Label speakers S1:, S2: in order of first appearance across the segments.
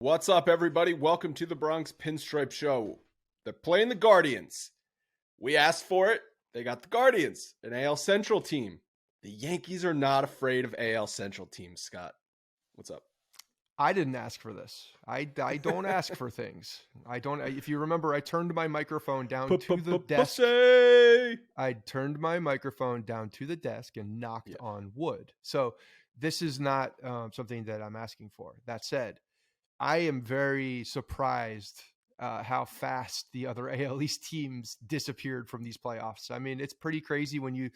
S1: What's up, everybody? Welcome to the Bronx Pinstripe Show. They're playing the Guardians. We asked for it. They got the Guardians, an AL Central team. The Yankees are not afraid of AL Central teams, Scott. What's up?
S2: I didn't ask for this. I don't ask for things. If you remember, I turned my microphone down to the desk. I turned my microphone down to the desk and knocked on wood. So this is not something that I'm asking for. That said, I am very surprised how fast the other AL East teams disappeared from these playoffs. I mean, it's pretty crazy when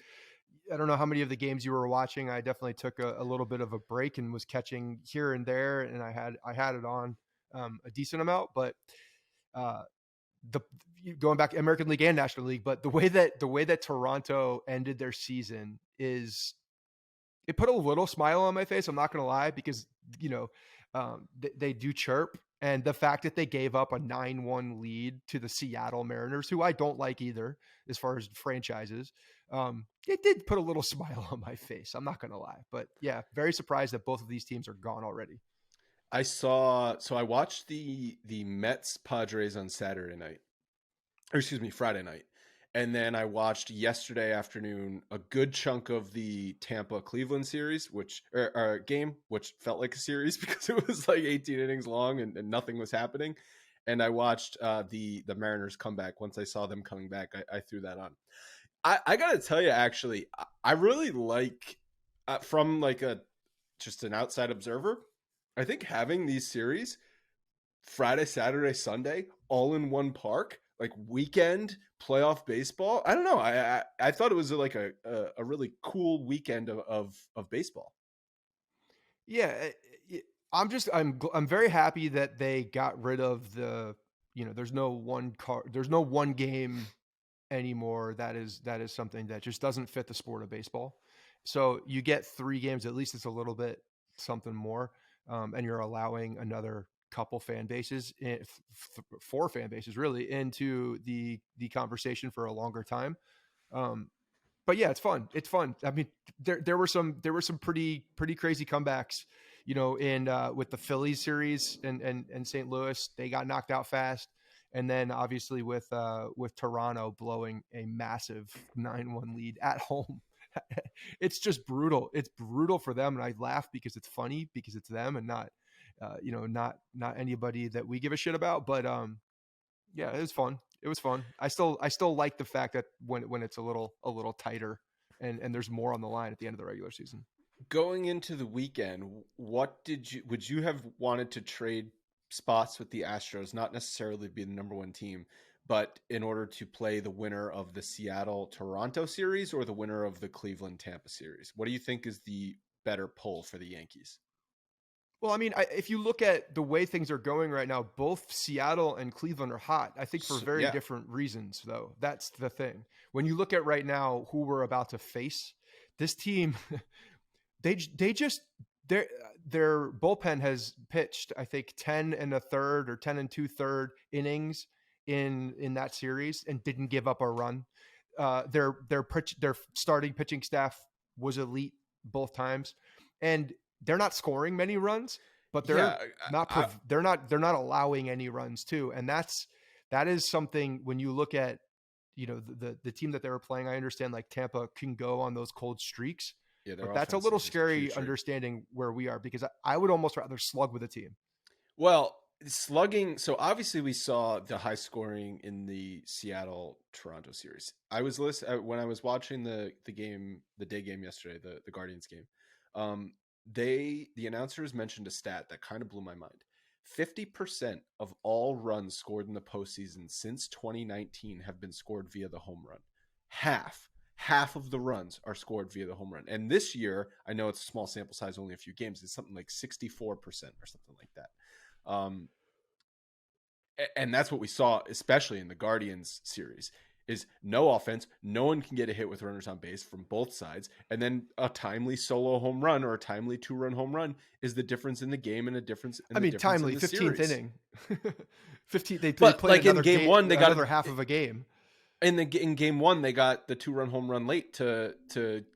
S2: I don't know how many of the games you were watching. I definitely took a little bit of a break and was catching here and there, and I had it on a decent amount. But going back American League and National League, but the way that Toronto ended their season it put a little smile on my face. I'm not going to lie, because they do chirp. And the fact that they gave up a 9-1 lead to the Seattle Mariners, who I don't like either as far as franchises, it did put a little smile on my face. I'm not going to lie. But yeah, very surprised that both of these teams are gone already.
S1: I watched the Mets Padres on Friday night. And then I watched yesterday afternoon a good chunk of the Tampa Cleveland series, game, which felt like a series because it was like 18 innings long and nothing was happening. And I watched the Mariners come back. Once I saw them coming back, I threw that on. I got to tell you, actually, I really like, from like just an outside observer, I think having these series Friday, Saturday, Sunday, all in one park, like weekend playoff baseball. I don't know. I thought it was like a really cool weekend of baseball.
S2: Yeah, I'm very happy that they got rid of there's no one game anymore. That is something that just doesn't fit the sport of baseball. So you get 3 games, at least it's a little bit something more. And you're allowing another couple fan bases, 4 fan bases really, into the conversation for a longer time. But yeah, it's fun. I mean, there were some pretty crazy comebacks, with the Phillies series and St. Louis. They got knocked out fast. And then obviously with Toronto blowing a massive 9-1 lead at home. It's just brutal. It's brutal for them. And I laugh because it's funny, because it's them and not anybody that we give a shit about. But yeah, it was fun. I still like the fact that when it's a little tighter and there's more on the line at the end of the regular season.
S1: Going into the weekend, would you have wanted to trade spots with the Astros, not necessarily be the number 1 team, but in order to play the winner of the Seattle-Toronto series or the winner of the Cleveland-Tampa series? What do you think is the better pull for the Yankees?
S2: Well, I mean, if you look at the way things are going right now, both Seattle and Cleveland are hot. I think for very different reasons, though. That's the thing. When you look at right now who we're about to face, this team, their bullpen has pitched, I think, 10 1/3 or 10 2/3 innings in that series and didn't give up a run. Their starting pitching staff was elite both times, and they're not scoring many runs, but they're not allowing any runs too. And that is something when you look at, the team that they were playing. I understand like Tampa can go on those cold streaks, but that's a little scary understanding where we are, because I would almost rather slug with a team.
S1: Well, slugging. So obviously we saw the high scoring in the Seattle-Toronto series. I was when I was watching the game, the day game yesterday, the Guardians game. The announcers mentioned a stat that kind of blew my mind. 50% of all runs scored in the postseason since 2019 have been scored via the home run. Half of the runs are scored via the home run. And this year, I know it's a small sample size, only a few games, it's something like 64% or something like that. And that's what we saw, especially in the Guardians series, is no offense. No one can get a hit with runners on base from both sides. And then a timely solo home run or a timely 2-run home run is the difference in the game and a difference.
S2: Timely 15th inning, 15. They
S1: played
S2: like in game 1, they got another half of a game.
S1: In game 1, they got the 2-run home run late to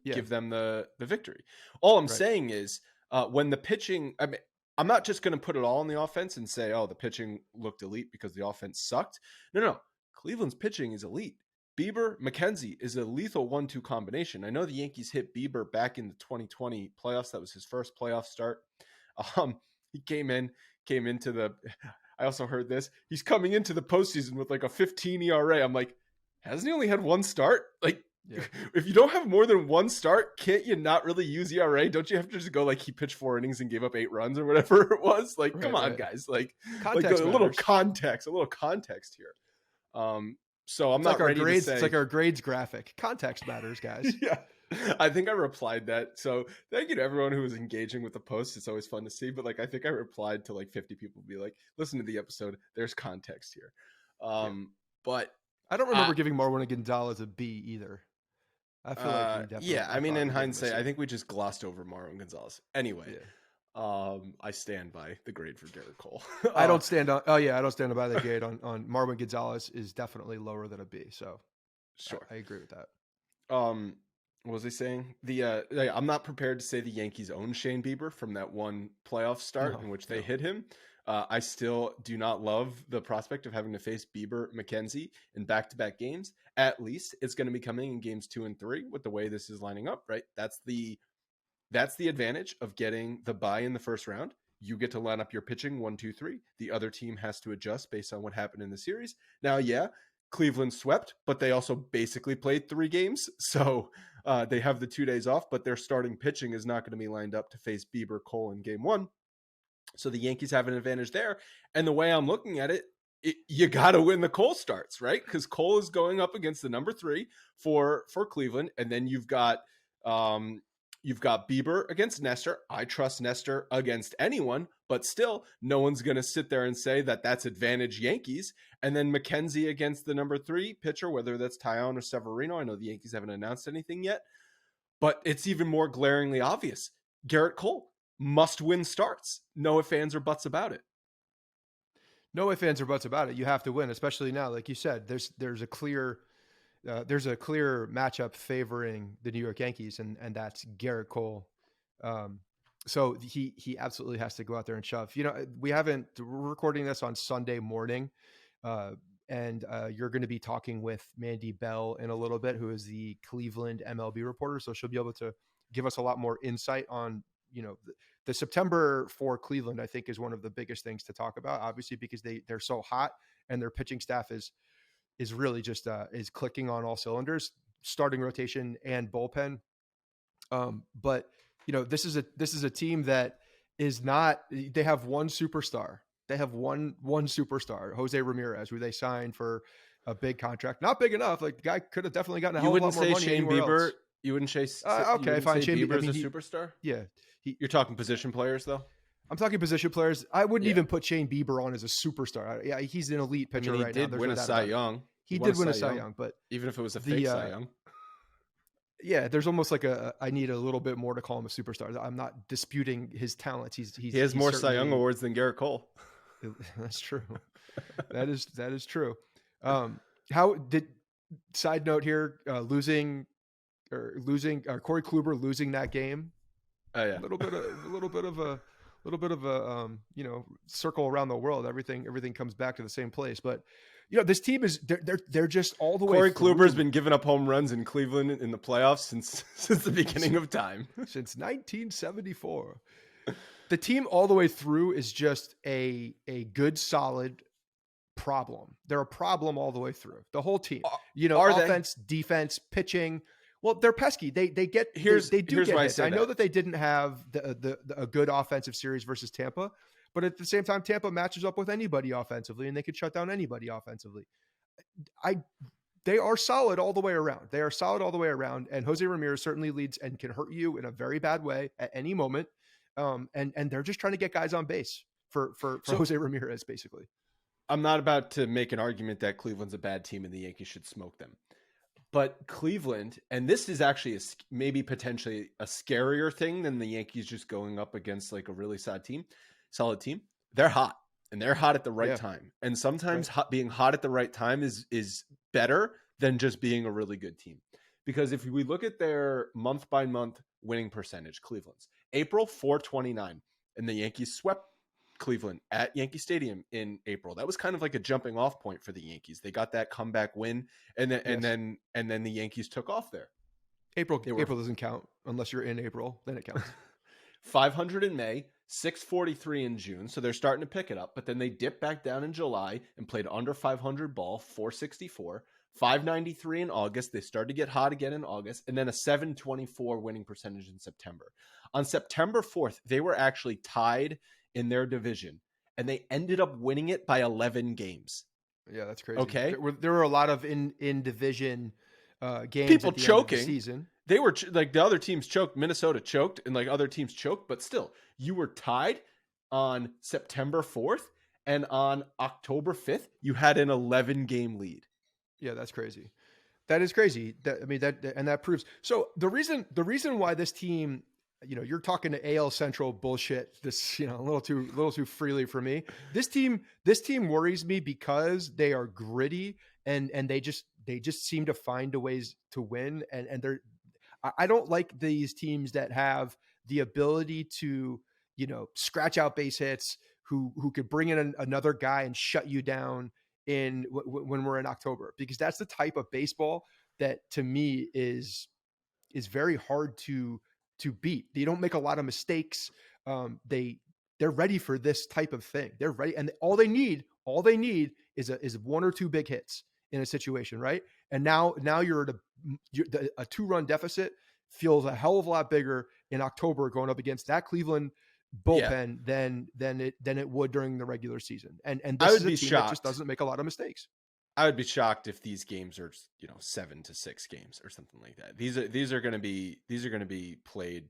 S1: give them the victory. All I'm saying is when the pitching, I'm not just going to put it all on the offense and say, oh, the pitching looked elite because the offense sucked. No. Cleveland's pitching is elite. Bieber, Mckenzie is a lethal 1-2 combination. I know the Yankees hit Bieber back in the 2020 playoffs. That was his first playoff start. He came into the, I also heard this. He's coming into the postseason with like a 15 ERA. I'm like, hasn't he only had one start? Like, yeah. If you don't have more than one start, can't you not really use ERA? Don't you have to just go like he pitched 4 innings and gave up 8 runs or whatever it was? Like, come on, guys. Like a little context here. So I'm not ready to say.
S2: It's like our grades graphic. Context matters, guys.
S1: Yeah. I think I replied that. So thank you to everyone who was engaging with the post. It's always fun to see. But like, I think I replied to like 50 people, be like, listen to the episode. There's context here. But
S2: I don't remember giving Marwin Gonzalez a B either. I feel like
S1: I mean, in hindsight, I think we just glossed over Marwin Gonzalez. Anyway, I stand by the grade for Garrett Cole.
S2: I don't stand on. Oh yeah, I don't stand by the grade on Marwin Gonzalez is definitely lower than a B. So
S1: sure,
S2: I agree with that.
S1: What was he saying? I'm not prepared to say the Yankees own Shane Bieber from that one playoff start in which they hit him. I still do not love the prospect of having to face Bieber, Mckenzie in back-to-back games. At least it's going to be coming in games 2 and 3 with the way this is lining up, right? That's the advantage of getting the bye in the first round. You get to line up your pitching 1, 2, 3. The other team has to adjust based on what happened in the series. Now, Cleveland swept, but they also basically played 3 games. So they have the 2 days off, but their starting pitching is not going to be lined up to face Bieber, Cole in game 1. So the Yankees have an advantage there. And the way I'm looking at it, you got to win the Cole starts, right? Because Cole is going up against the number 3 for Cleveland. And then you've got Bieber against Nestor. I trust Nestor against anyone, but still no one's going to sit there and say that that's advantage Yankees. And then Mckenzie against the number 3 pitcher, whether that's Taillon or Severino. I know the Yankees haven't announced anything yet, but it's even more glaringly obvious. Garrett Cole. Must-win starts. No ifs, ands, or buts about it.
S2: No ifs, ands, or buts about it. You have to win, especially now. Like you said, there's a clear matchup favoring the New York Yankees, and that's Garrett Cole. So he absolutely has to go out there and shove. We're recording this on Sunday morning, and you're going to be talking with Mandy Bell in a little bit, who is the Cleveland MLB reporter. So she'll be able to give us a lot more insight on the September for Cleveland, I think, is one of the biggest things to talk about, obviously, because they're so hot and their pitching staff is really just is clicking on all cylinders, starting rotation and bullpen. But this is a team that is not. They have one superstar. They have one superstar, Jose Ramirez, who they signed for a big contract, not big enough. Like the guy could have definitely gotten a hell of a lot more money.
S1: Shane
S2: Bieber.
S1: Else. You wouldn't chase.
S2: Okay, fine.
S1: Shane Bieber's a superstar.
S2: Yeah.
S1: You're talking position players, though?
S2: I'm talking position players. I wouldn't even put Shane Bieber on as a superstar. Yeah, he's an elite pitcher right now.
S1: He did win a Cy Young.
S2: He did win a Cy Young, but
S1: even if it was a fake Cy Young.
S2: Yeah, there's almost like I need a little bit more to call him a superstar. I'm not disputing his talents. He
S1: has more Cy Young awards than Garrett Cole.
S2: That's true. That is true. Side note here, Corey Kluber losing that game.
S1: Oh yeah.
S2: A little bit of a circle around the world. Everything comes back to the same place. But this team is they're just all the way.
S1: Corey Kluber's been giving up home runs in Cleveland in the playoffs since the beginning of time.
S2: Since 1974. The team all the way through is just a good, solid problem. They're a problem all the way through. The whole team. Offense, defense, pitching. Well, they're pesky. They do get hits. I know that they didn't have a good offensive series versus Tampa, but at the same time, Tampa matches up with anybody offensively, and they could shut down anybody offensively. They are solid all the way around. And Jose Ramirez certainly leads and can hurt you in a very bad way at any moment. And they're just trying to get guys on base for Jose Ramirez, basically.
S1: I'm not about to make an argument that Cleveland's a bad team and the Yankees should smoke them. But Cleveland, and this is actually maybe potentially a scarier thing than the Yankees just going up against like a really solid team. They're hot, and they're hot at the right time. And sometimes being hot at the right time is better than just being a really good team. Because if we look at their month by month winning percentage, Cleveland's April 429, and the Yankees swept Cleveland at Yankee Stadium in April. That was kind of like a jumping off point for the Yankees. They got that comeback win, and then the Yankees took off there.
S2: April doesn't count unless you're in April. Then it counts.
S1: 500 in May, 643 in June. So they're starting to pick it up, but then they dipped back down in July and played under 500 ball, 464, 593 in August. They started to get hot again in August, and then a 724 winning percentage in September. On September 4th, they were actually tied in their division, and they ended up winning it by 11 games.
S2: Yeah, that's crazy.
S1: Okay.
S2: There were a lot of in division games.
S1: People
S2: at the
S1: choking.
S2: End of the season.
S1: They were like the other teams choked. Minnesota choked, and like other teams choked, but still, you were tied on September 4th, and on October 5th, you had an 11-game lead.
S2: Yeah, that's crazy. That is crazy. That proves. So the reason why this team, you're talking to AL Central bullshit. This, a little too freely for me. This team worries me because they are gritty and they just seem to find a ways to win. And I don't like these teams that have the ability to, scratch out base hits, who could bring in another guy and shut you down when we're in October, because that's the type of baseball that to me is very hard to beat. They don't make a lot of mistakes. They're ready for this type of thing. They're ready. And all they need is one or two big hits in a situation. Right. And now you're at a 2-run deficit feels a hell of a lot bigger in October going up against that Cleveland bullpen than it would during the regular season. And this is a team that just doesn't make a lot of mistakes.
S1: I would be shocked if these games are 7-6 games or something like that. These are going to be played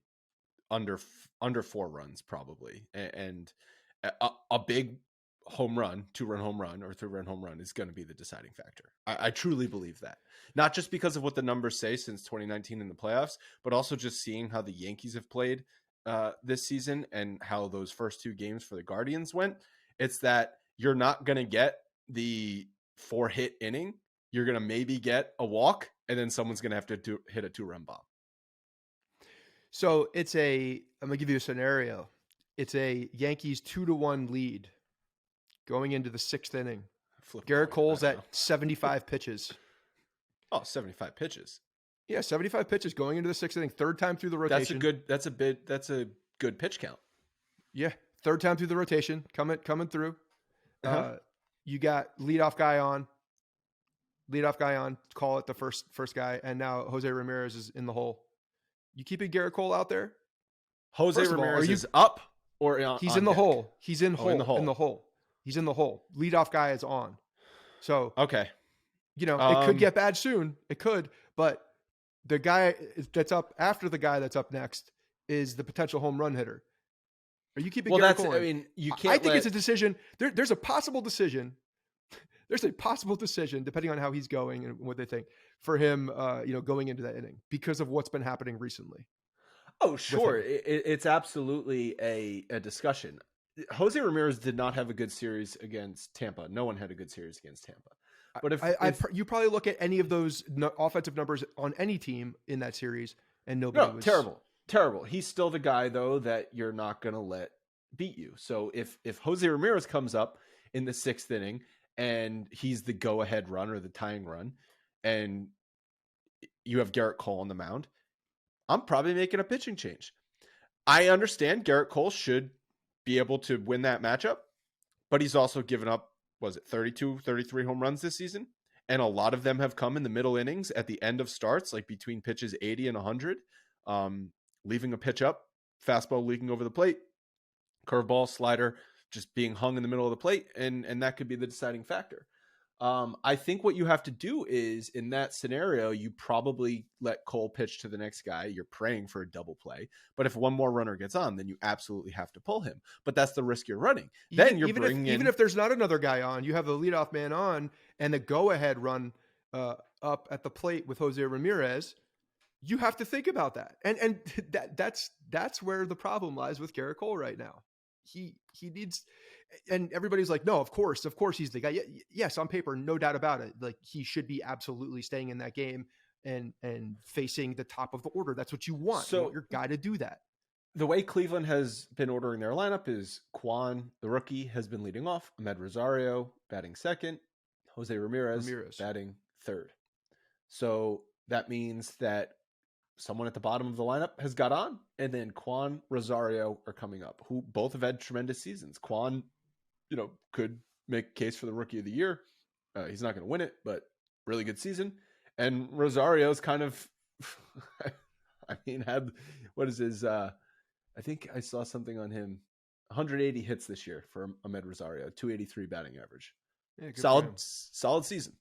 S1: under 4 runs probably, and a big home run, 2-run home run or 3-run home run is going to be the deciding factor. I truly believe that, not just because of what the numbers say since 2019 in the playoffs, but also just seeing how the Yankees have played this season and how those first 2 games for the Guardians went. It's that you're not going to get the 4-hit inning. You're going to maybe get a walk, and then someone's going to have to hit a 2-run bomb.
S2: So I'm going to give you a scenario. It's a Yankees 2-1 lead going into the 6th inning. Garrett Cole's at 75 pitches.
S1: Oh, 75 pitches.
S2: Yeah, 75 pitches going into the 6th inning, third time through the rotation.
S1: That's a good pitch count.
S2: Yeah, third time through the rotation, coming through. You got leadoff guy on, call it the first guy, and now Jose Ramirez is in the hole. You keeping Garrett Cole out there?
S1: Jose Ramirez is up or
S2: he's
S1: on
S2: in the
S1: deck?
S2: hole. He's in the hole. He's in the hole. Leadoff guy is on. So
S1: okay,
S2: it could get bad soon. It could, but the guy that's up after the guy that's up next is the potential home run hitter. Are you keeping Garrett Cole?
S1: I mean, you can't.
S2: I think it's a decision. There's a possible decision. There's a possible decision, depending on how he's going and what they think, for him, going into that inning because of what's been happening recently.
S1: Oh, sure. It's absolutely a discussion. Jose Ramirez did not have a good series against Tampa. No one had a good series against Tampa. But if
S2: you probably look at any of those offensive numbers on any team in that series, and nobody was
S1: terrible. He's still the guy though that you're not going to let beat you. So if Jose Ramirez comes up in the 6th inning and he's the go-ahead run or the tying run, and you have Garrett Cole on the mound, I'm probably making a pitching change. I understand Garrett Cole should be able to win that matchup, but he's also given up, 32, 33 home runs this season? And a lot of them have come in the middle innings at the end of starts, like between pitches 80 and 100, leaving a pitch up, fastball leaking over the plate, curveball, slider, just being hung in the middle of the plate, and that could be the deciding factor. I think what you have to do is, in that scenario, you probably let Cole pitch to the next guy. You're praying for a double play. But if one more runner gets on, then you absolutely have to pull him. But that's the risk you're running. Even
S2: if there's not another guy on, you have the leadoff man on and the go-ahead run up at the plate with Jose Ramirez. You have to think about that. And that's where the problem lies with Garrett Cole right now. He needs, and everybody's like, no, of course he's the guy. Yes, on paper, no doubt about it. Like, he should be absolutely staying in that game and facing the top of the order. That's what you want. You want your guy to do that.
S1: the way Cleveland has been ordering their lineup is Kwan, the rookie, has been leading off. Ahmed Rosario batting second. Jose Ramirez batting third. So that means that someone at the bottom of the lineup has got on, and then Kwan, Rosario are coming up, who both have had tremendous seasons. Kwan, could make a case for the rookie of the year. He's not going to win it, but really good season. And Rosario's kind of, had, what is his, I think I saw something on him, 180 hits this year for Ahmed Rosario, 283 batting average. Yeah, solid season.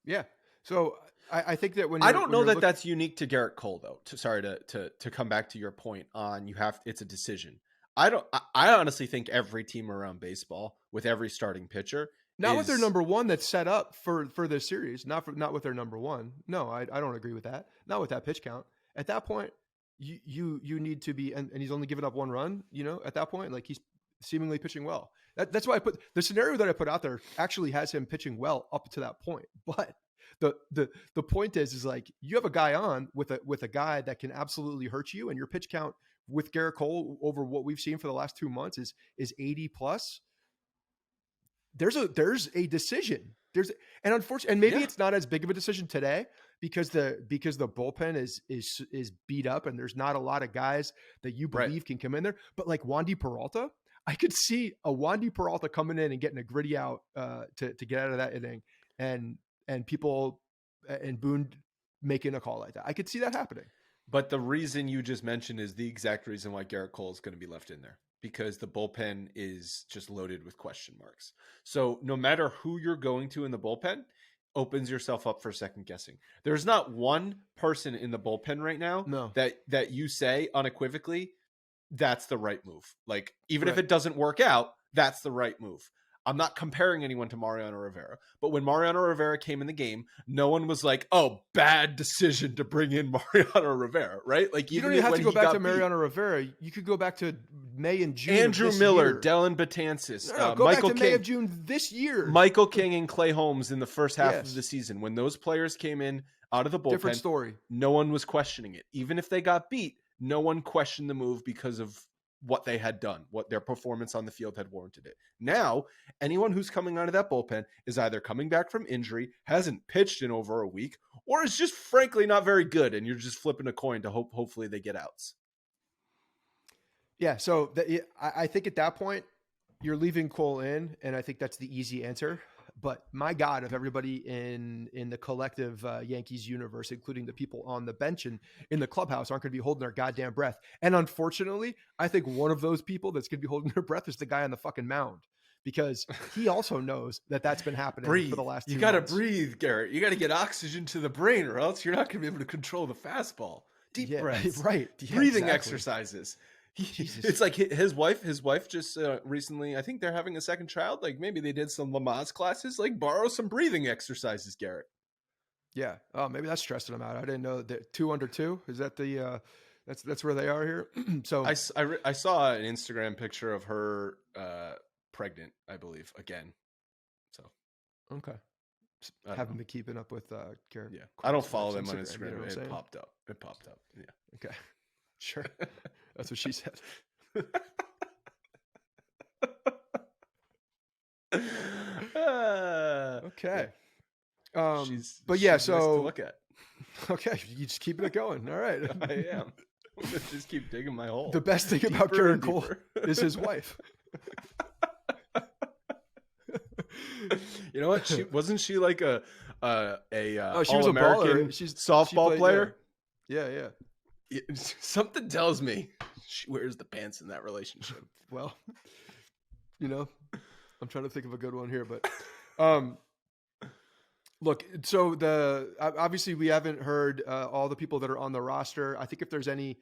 S2: Yeah. So I think that
S1: I don't know that that's unique to Garrett Cole, though. Sorry to come back to your point on it's a decision. I honestly think every team around baseball with every starting pitcher,
S2: not with their number one that's set up for this series, not with their number one. No, I don't agree with that. Not with that pitch count. At that point, you need to be, and he's only given up one run. At that point, like, he's seemingly pitching well. That's why I put the scenario that I put out there actually has him pitching well up to that point. But the point is like, you have a guy on with a guy that can absolutely hurt you, and your pitch count with Garrett Cole over what we've seen for the last 2 months is 80 plus. There's a decision. And unfortunately, and maybe it's not as big of a decision today because the bullpen is beat up and there's not a lot of guys that you believe can come in there. But like Wandy Peralta, I could see a Wandy Peralta coming in and getting a gritty out to get out of that inning, and people and Boone making a call like that. I could see that happening.
S1: But the reason you just mentioned is the exact reason why Garrett Cole is going to be left in there, because the bullpen is just loaded with question marks. So no matter who you're going to in the bullpen, opens yourself up for second guessing. There's not one person in the bullpen right now that you say unequivocally, that's the right move. Like, even if it doesn't work out, that's the right move. I'm not comparing anyone to Mariano Rivera, but when Mariano Rivera came in the game, no one was like, "Oh, bad decision to bring in Mariano Rivera," right? Like,
S2: you don't even have to go back to Mariano Rivera. You could go back to May and June.
S1: Andrew Miller, Dellin Betances,
S2: go Michael back to King, May of June this year.
S1: Michael King and Clay Holmes in the first half of the season, when those players came in out of the bullpen,
S2: different story.
S1: No one was questioning it, even if they got beat. No one questioned the move because of what they had done, what their performance on the field had warranted it. Now, anyone who's coming out of that bullpen is either coming back from injury, hasn't pitched in over a week, or is just frankly not very good, and you're just flipping a coin to hopefully they get outs.
S2: Yeah, so I think at that point, you're leaving Cole in, and I think that's the easy answer. But my God, of everybody in the collective Yankees universe, including the people on the bench and in the clubhouse, aren't going to be holding their goddamn breath. And unfortunately, I think one of those people that's going to be holding their breath is the guy on the fucking mound, because he also knows that that's been happening for the last 2 months.
S1: You got to breathe, Garrett. You got to get oxygen to the brain, or else you're not going to be able to control the fastball. Deep breaths, breathing exercises. It's like his wife just recently, I think they're having a second child. Like, maybe they did some Lamaze classes, like borrow some breathing exercises, Garrett.
S2: Yeah. Oh, maybe that's stressing them out. I didn't know that 2 under 2. Is that the, that's where they are here. So
S1: I saw an Instagram picture of her pregnant, I believe, again. So,
S2: okay. Haven't been keeping up with Garrett.
S1: Yeah. I don't follow them on Instagram. You know it popped up. Yeah.
S2: Okay. Sure. That's what she said. Okay. But yeah, so
S1: nice to look at.
S2: Okay, you just keeping it going. All right.
S1: I am. I'm gonna just keep digging my hole.
S2: The best thing about Garrett Cole is his wife.
S1: You know what? Wasn't she like she
S2: was a baller. She's
S1: softball player.
S2: Yeah.
S1: Something tells me she wears the pants in that relationship.
S2: Well, I'm trying to think of a good one here, but look, so obviously we haven't heard all the people that are on the roster. I think if there's any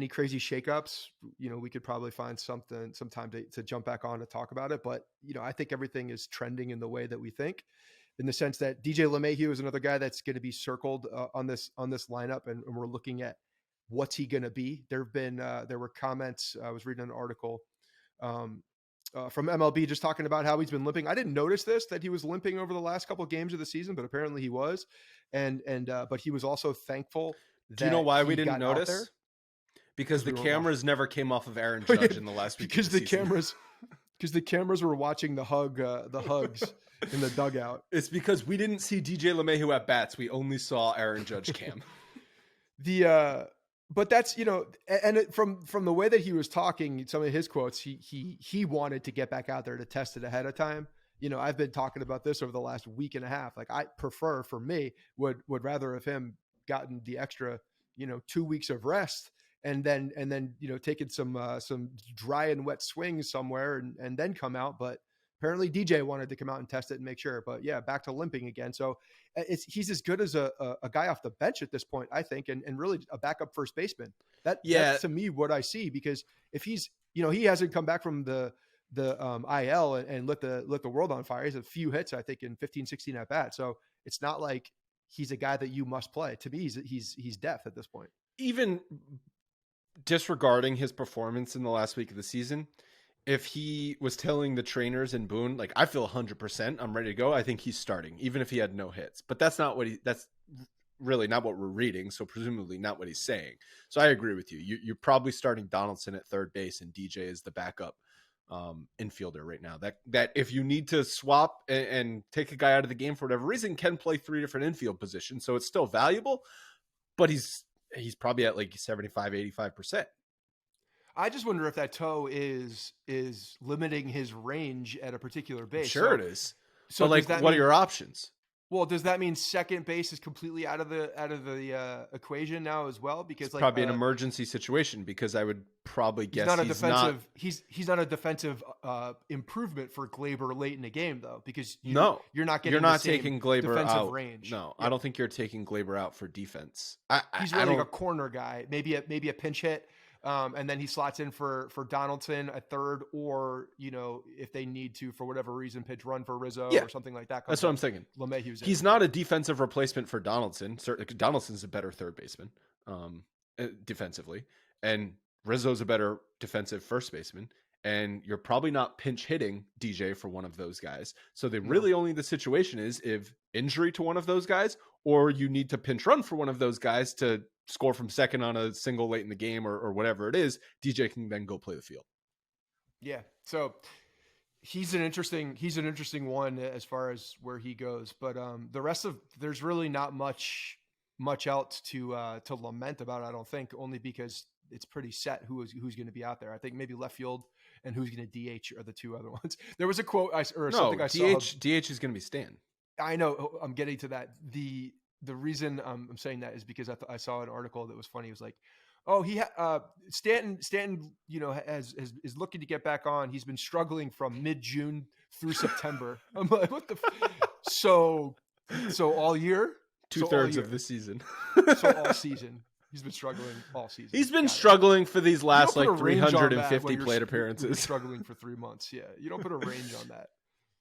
S2: crazy shakeups, we could probably find some time to jump back on to talk about it. But, I think everything is trending in the way that we think, in the sense that DJ LeMahieu is another guy that's going to be circled on this lineup. And we're looking at what's he going to be. There were comments. I was reading an article from MLB just talking about how he's been limping. I didn't notice that he was limping over the last couple of games of the season, but apparently he was. But he was also thankful.
S1: Do you know why we didn't notice? Because the
S2: we were
S1: cameras never came off of Aaron Judge in the last week.
S2: Because
S1: of the
S2: the
S1: season.
S2: cameras were watching the hugs in the dugout.
S1: It's because we didn't see DJ LeMahieu at bats. We only saw Aaron Judge cam.
S2: But that's, and from the way that he was talking, some of his quotes, he wanted to get back out there to test it ahead of time. I've been talking about this over the last week and a half. Like, I prefer, for me, would rather have him gotten the extra, 2 weeks of rest and then taken some dry and wet swings somewhere and then come out. But apparently DJ wanted to come out and test it and make sure. But yeah, back to limping again. So he's as good as a guy off the bench at this point, I think, and really a backup first baseman. That's to me what I see, because if he's, he hasn't come back from the IL and lit the world on fire. He's a few hits, I think, in 15, 16 at bat. So it's not like he's a guy that you must play. To me, he's depth at this point.
S1: Even disregarding his performance in the last week of the season, if he was telling the trainers in Boone, like, I feel 100%, I'm ready to go, I think he's starting, even if he had no hits. But that's really not what we're reading. So presumably not what he's saying. So I agree with you. You're probably starting Donaldson at third base and DJ is the backup infielder right now. That if you need to swap and take a guy out of the game for whatever reason, can play 3 different infield positions. So it's still valuable, but he's probably at like 75, 85%.
S2: I just wonder if that toe is limiting his range at a particular base.
S1: Sure, it is.
S2: So
S1: but like, what are your options?
S2: Well, does that mean second base is completely out of the equation now as well? Because
S1: it's probably an emergency situation, because I would probably guess
S2: he's not a defensive improvement for Gleyber late in the game, though, because you're not taking Gleyber out. Range.
S1: No, yeah. I don't think you're taking Gleyber out for defense.
S2: He's really like a corner guy, maybe a pinch hit. And then he slots in for Donaldson at third, or, if they need to, for whatever reason, pitch run for Rizzo or something like that.
S1: That's what I'm thinking.
S2: LeMahieu's
S1: He's not a defensive replacement for Donaldson. Certainly, Donaldson's a better third baseman defensively, and Rizzo's a better defensive first baseman. And you're probably not pinch hitting DJ for one of those guys. So only the situation is if injury to one of those guys, or you need to pinch run for one of those guys to score from second on a single late in the game or whatever it is. DJ can then go play the field.
S2: Yeah. So he's an interesting one as far as where he goes, but the rest of, there's really not much else to lament about, I don't think, only because it's pretty set who's going to be out there. I think maybe left field and who's going to DH are the two other ones. There was a quote something I saw.
S1: DH is going to be Stan.
S2: I know. I'm getting to that. The reason I'm saying that is because I saw an article that was funny. It was like, Stanton, is looking to get back on. He's been struggling from mid-June through September. I'm like, what the? So all year,
S1: 2/3 of the season.
S2: So all season. He's been struggling all season.
S1: He's been struggling for these last 350 plate appearances.
S2: Struggling for 3 months. Yeah, you don't put a range on that.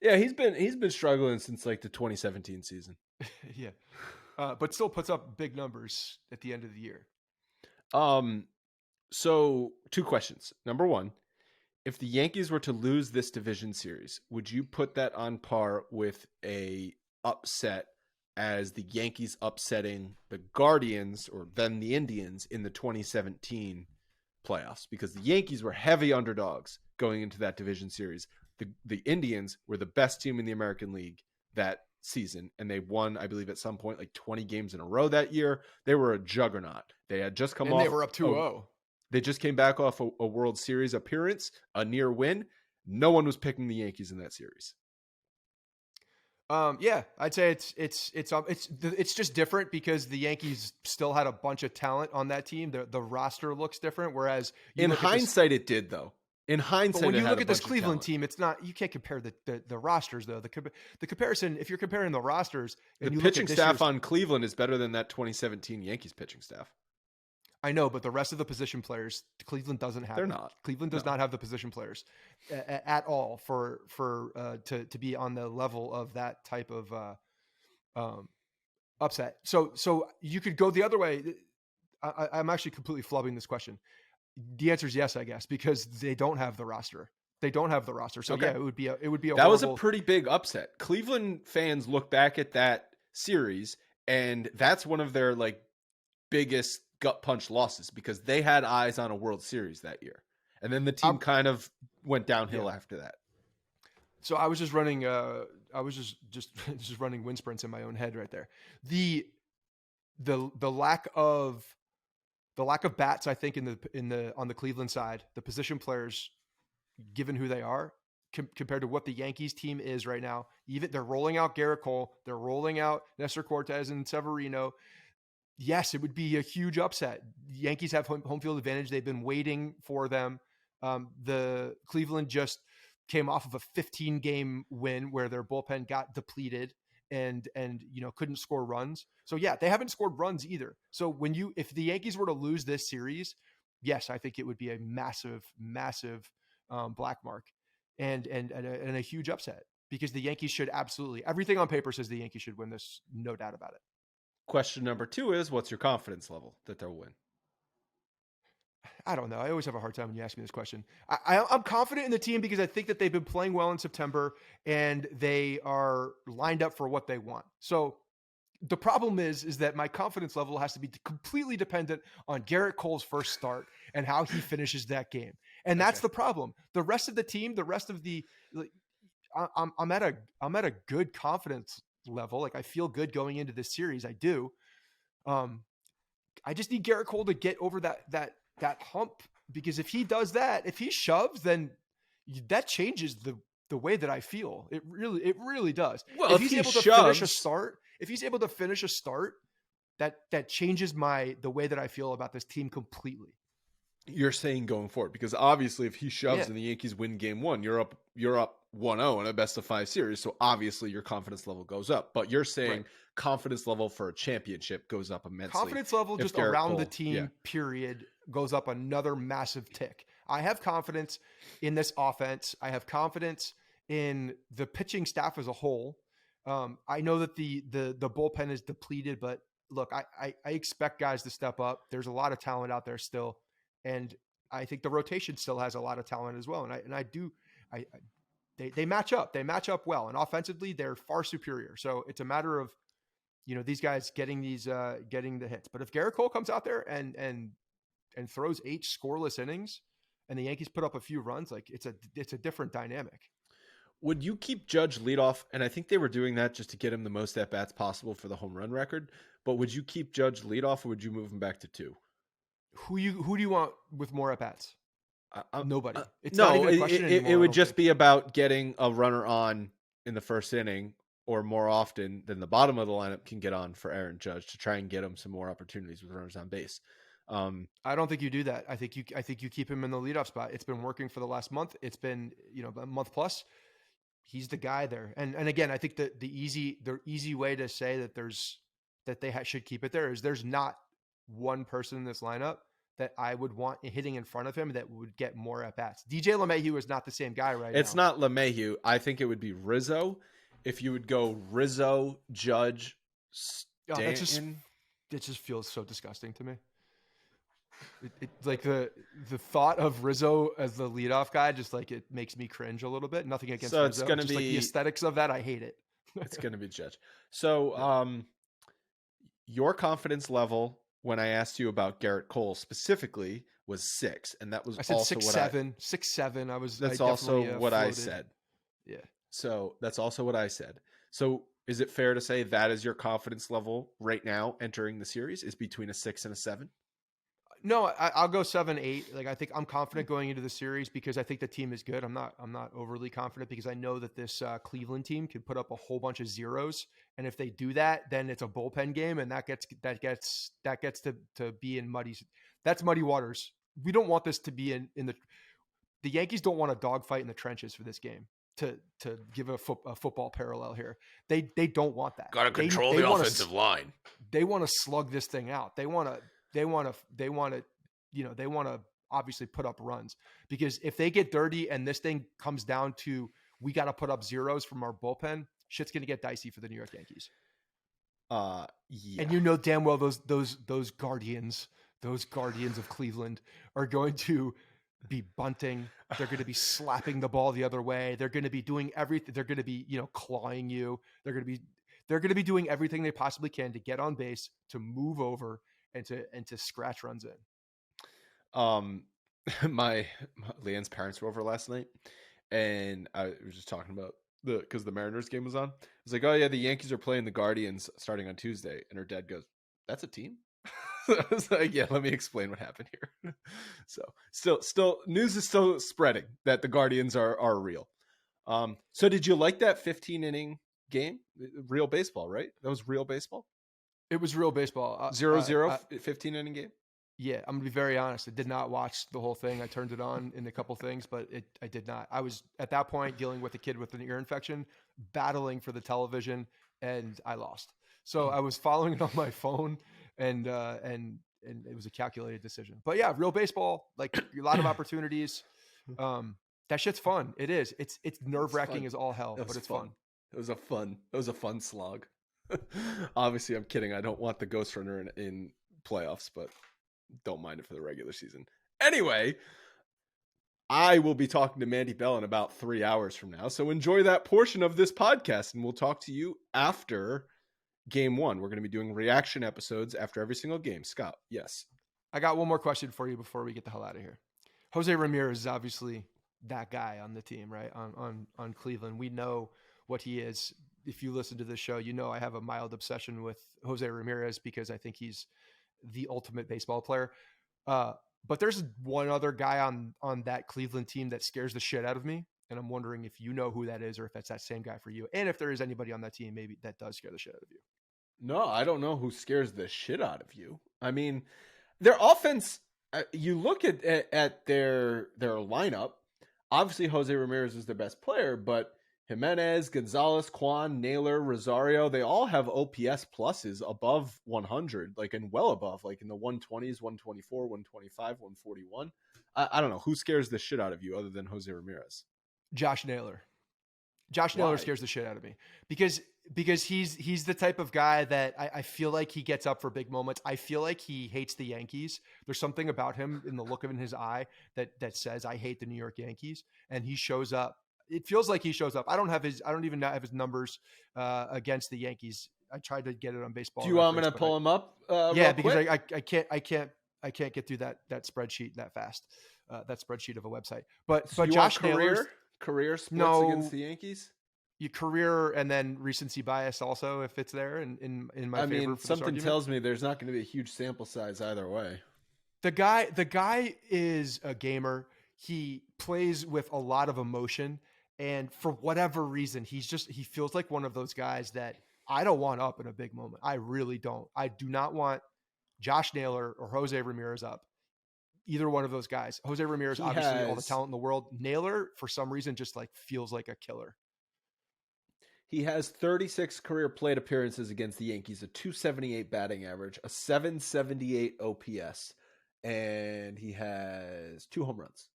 S1: Yeah, he's been struggling since like the 2017 season.
S2: Yeah, but still puts up big numbers at the end of the year.
S1: So 2 questions. Number 1, if the Yankees were to lose this division series, would you put that on par with a upset as the Yankees upsetting the Guardians or then the Indians in the 2017 playoffs? Because the Yankees were heavy underdogs going into that division series. The Indians were the best team in the American League that season, and they won, I believe, at some point like 20 games in a row that year. They were a juggernaut. They had just come off.
S2: They were up 2-0.
S1: They just came back off a World Series appearance, a near win. No one was picking the Yankees in that series.
S2: Yeah, I'd say it's just different because the Yankees still had a bunch of talent on that team. The roster looks different, whereas
S1: in hindsight, it did though. In hindsight,
S2: when you look at this Cleveland team, it's not. You can't compare the rosters though. The comparison, if you're comparing the rosters,
S1: the pitching staff on Cleveland is better than that 2017 Yankees pitching staff.
S2: I know, but the rest of the position players, Cleveland doesn't have.
S1: They're not.
S2: Cleveland does not have the position players at all to be on the level of that type of upset. So you could go the other way. I'm actually completely flubbing this question. The answer is yes, I guess, because they don't have the roster. They don't have the roster. So yeah, it would be a
S1: that was a pretty big upset. Cleveland fans look back at that series, and that's one of their like biggest gut punch losses because they had eyes on a World Series that year. And then the team kind of went downhill after that.
S2: So I was just running just running wind sprints in my own head right there. The lack of bats, I think, on the Cleveland side, the position players, given who they are, compared to what the Yankees team is right now. Even they're rolling out Garrett Cole, they're rolling out Nestor Cortez and Severino. Yes, it would be a huge upset. The Yankees have home field advantage. They've been waiting for them. The Cleveland just came off of a 15-game win where their bullpen got depleted and couldn't score runs. So yeah, they haven't scored runs either. So if the Yankees were to lose this series, yes, I think it would be a massive black mark and a huge upset, because the Yankees should absolutely, everything on paper says the Yankees should win this, no doubt about it.
S1: Question number 2 is, what's your confidence level that they'll win?
S2: I don't know. I always have a hard time when you ask me this question. I'm confident in the team because I think that they've been playing well in September and they are lined up for what they want. So the problem is that my confidence level has to be completely dependent on Garrett Cole's first start and how he finishes that game. And that's the problem. The rest of the team, I'm at a good confidence level. Like, I feel good going into this series. I do. I just need Garrett Cole to get over that hump, because if he does that, if he shoves, then that changes the way that I feel. It really does.
S1: Well, if he's able to finish
S2: a start, that changes the way that I feel about this team completely.
S1: You're saying going forward, because obviously if he shoves and the Yankees win game 1, you're up 1-0 in a best of 5 series. So obviously your confidence level goes up, but you're saying confidence level for a championship goes up immensely.
S2: Confidence level just around the team period goes up another massive tick. I have confidence in this offense. I have confidence in the pitching staff as a whole. I know that the bullpen is depleted, but look, I expect guys to step up. There's a lot of talent out there still. And I think the rotation still has a lot of talent as well. They match up. They match up well. And offensively, they're far superior. So it's a matter of, these guys getting the hits. But if Garrett Cole comes out there and throws 8 scoreless innings and the Yankees put up a few runs, like, it's a different dynamic.
S1: Would you keep Judge leadoff? And I think they were doing that just to get him the most at-bats possible for the home run record. But would you keep Judge leadoff, or would you move him back to 2?
S2: Who do you want with more at-bats? Nobody. It's
S1: no,
S2: not even a question anymore.
S1: It would just be about getting a runner on in the first inning, or more often than the bottom of the lineup can get on for Aaron Judge, to try and get him some more opportunities with runners on base.
S2: I don't think you do that. I think you keep him in the leadoff spot. It's been working for the last month. It's been, a month plus. He's the guy there. And again, I think that the easy way to say that they should keep it there is there's not one person in this lineup that I would want hitting in front of him that would get more at bats. DJ LeMahieu is not the same guy now.
S1: It's not LeMahieu. I think it would be Rizzo. If you would go Rizzo, Judge, Stanton.
S2: It just feels so disgusting to me. Like the thought of Rizzo as the leadoff guy, just like, it makes me cringe a little bit. Nothing against Rizzo.
S1: It's going to be
S2: like the aesthetics of that. I hate it.
S1: It's going to be Judge. So your confidence level, when I asked you about Garrett Cole specifically, was 6, and that was
S2: I said
S1: also
S2: 6'7". 6'7".
S1: That's also what I said.
S2: Yeah.
S1: So that's also what I said. So is it fair to say that is your confidence level right now entering the series, is between a 6 and a 7?
S2: No, I'll go 7-8. Like, I think I'm confident going into the series because I think the team is good. I'm not overly confident because I know that this Cleveland team can put up a whole bunch of zeros, and if they do that, then it's a bullpen game, and that gets to be in muddy waters. We don't want this to be in the Yankees don't want a dogfight in the trenches for this game. To give a football parallel here, they don't want that.
S3: Got to control the offensive line.
S2: They want to slug this thing out. They want to obviously put up runs, because if they get dirty and this thing comes down to, we got to put up zeros from our bullpen, shit's going to get dicey for the New York Yankees.
S1: Yeah.
S2: And damn well those guardians of Cleveland are going to be bunting. They're going to be slapping the ball the other way. They're going to be doing everything. They're going to be, clawing you. They're going to be doing everything they possibly can to get on base, to move over, and to scratch runs in.
S1: My Leanne's parents were over last night, and I was just talking about because the Mariners game was on. I was like, "Oh yeah, the Yankees are playing the Guardians starting on Tuesday," and her dad goes, "That's a team." So I was like, "Yeah, let me explain what happened here." So still, news is still spreading that the Guardians are real. So did you like that 15 inning game? Real baseball, right? That was real baseball.
S2: It was real baseball.
S1: 0-0, 15 inning game.
S2: Yeah, I'm gonna be very honest. I did not watch the whole thing. I turned it on in a couple things, but I did not. I was at that point dealing with a kid with an ear infection, battling for the television, and I lost. So I was following it on my phone, and it was a calculated decision. But yeah, real baseball, like a lot of opportunities. That shit's fun. It is. It's nerve-wracking as all hell, but it's fun.
S1: It was a fun slog. Obviously, I'm kidding. I don't want the Ghost Runner in playoffs, but don't mind it for the regular season. Anyway, I will be talking to Mandy Bell in about 3 hours from now. So enjoy that portion of this podcast, and we'll talk to you after game one. We're going to be doing reaction episodes after every single game. Scott, yes.
S2: I got one more question for you before we get the hell out of here. Jose Ramirez is obviously that guy on the team, right? On Cleveland. We know what he is. If you listen to this show, you know I have a mild obsession with Jose Ramirez because I think he's the ultimate baseball player. But there's one other guy on that Cleveland team that scares the shit out of me. And I'm wondering if you know who that is or if that's that same guy for you. And if there is anybody on that team, maybe that does scare the shit out of you.
S1: No, I don't know who scares the shit out of you. I mean, their offense, you look at their lineup, obviously Jose Ramirez is their best player, but Jimenez, Gonzalez, Kwan, Naylor, Rosario, they all have OPS pluses above 100, like and well above, like in the 120s, 124, 125, 141. I don't know. Who scares the shit out of you other than Jose Ramirez?
S2: Josh Naylor. Josh Naylor scares the shit out of me because he's the type of guy that I feel like he gets up for big moments. I feel like he hates the Yankees. There's something about him in the look of in his eye that says, I hate the New York Yankees. And he shows up. It feels like he shows up. I don't even have his numbers against the Yankees. I tried to get it on Baseball.
S1: Do you want me to pull him up?
S2: Yeah, because I can't get through that spreadsheet that fast. That spreadsheet of a website. But Josh Naylor,
S1: career splits against the Yankees.
S2: Your career and then recency bias also, if it's there in my favor.
S1: I mean, something tells me there's not going to be a huge sample size either way.
S2: The guy is a gamer. He plays with a lot of emotion. And for whatever reason, he feels like one of those guys that I don't want up in a big moment. I really don't. I do not want Josh Naylor or Jose Ramirez up. Either one of those guys. Jose Ramirez, obviously all the talent in the world. Naylor, for some reason, just like feels like a killer.
S1: He has 36 career plate appearances against the Yankees, a 278 batting average, a 778 OPS, and he has 2 home runs,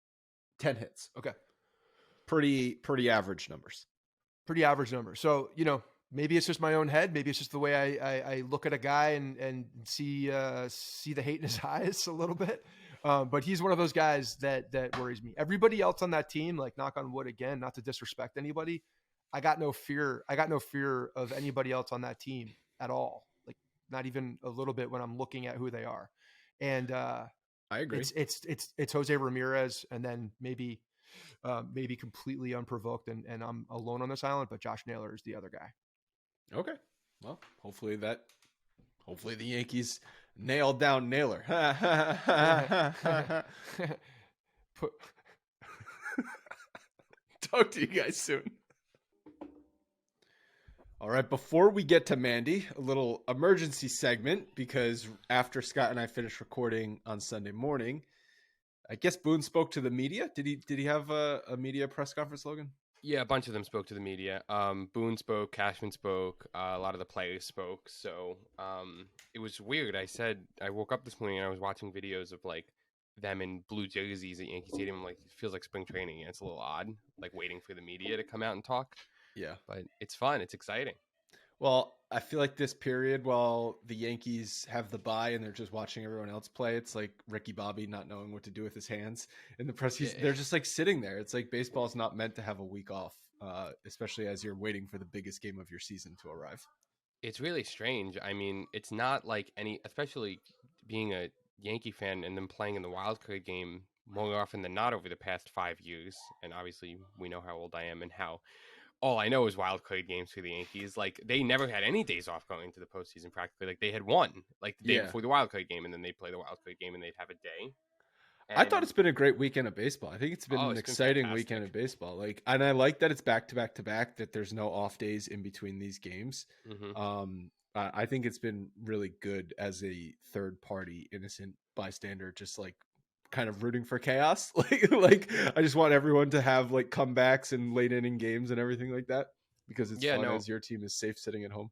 S1: 10 hits.
S2: Okay.
S1: Pretty average numbers.
S2: Pretty average numbers. So, maybe it's just my own head. Maybe it's just the way I look at a guy and see the hate in his eyes a little bit. But he's one of those guys that worries me. Everybody else on that team, like knock on wood again, not to disrespect anybody, I got no fear of anybody else on that team at all. Like not even a little bit when I'm looking at who they are. And
S1: I agree.
S2: It's Jose Ramirez, and then maybe completely unprovoked, and I'm alone on this island. But Josh Naylor is the other guy.
S1: Okay. Well, hopefully the Yankees nailed down Naylor. Talk to you guys soon. All right, before we get to Mandy, a little emergency segment, because after Scott and I finished recording on Sunday morning, I guess Boone spoke to the media. Did he have a media press conference, Logan?
S3: Yeah, a bunch of them spoke to the media. Boone spoke, Cashman spoke, a lot of the players spoke. So it was weird. I woke up this morning and I was watching videos of like them in blue jerseys at Yankee Stadium. Like it feels like spring training, and it's a little odd, like waiting for the media to come out and talk.
S1: Yeah,
S3: but it's fun. It's exciting.
S1: Well, I feel like this period while the Yankees have the bye and they're just watching everyone else play, it's like Ricky Bobby not knowing what to do with his hands in the press. They're just like sitting there. It's like baseball is not meant to have a week off, especially as you're waiting for the biggest game of your season to arrive.
S3: It's really strange. I mean, it's not like especially being a Yankee fan and then playing in the wild card game more often than not over the past 5 years. And obviously, we know how old I am and how all I know is wild card games for the Yankees. Like, they never had any days off going into the postseason practically. Like, they had one, like the day
S1: Yeah.
S3: before the wild card game, and then they'd play the wild card game and they'd have a day.
S1: I thought
S3: And
S1: it's been a great weekend of baseball. I think it's been an
S3: it's been
S1: exciting
S3: fantastic.
S1: weekend of baseball. Like, and I like that it's back to back to back, that there's no off days in between these games. I think it's been really good as a third party innocent bystander, just like kind of rooting for chaos. Like I just want everyone to have like comebacks and late inning games and everything like that, because it's fun as your team is safe sitting at home.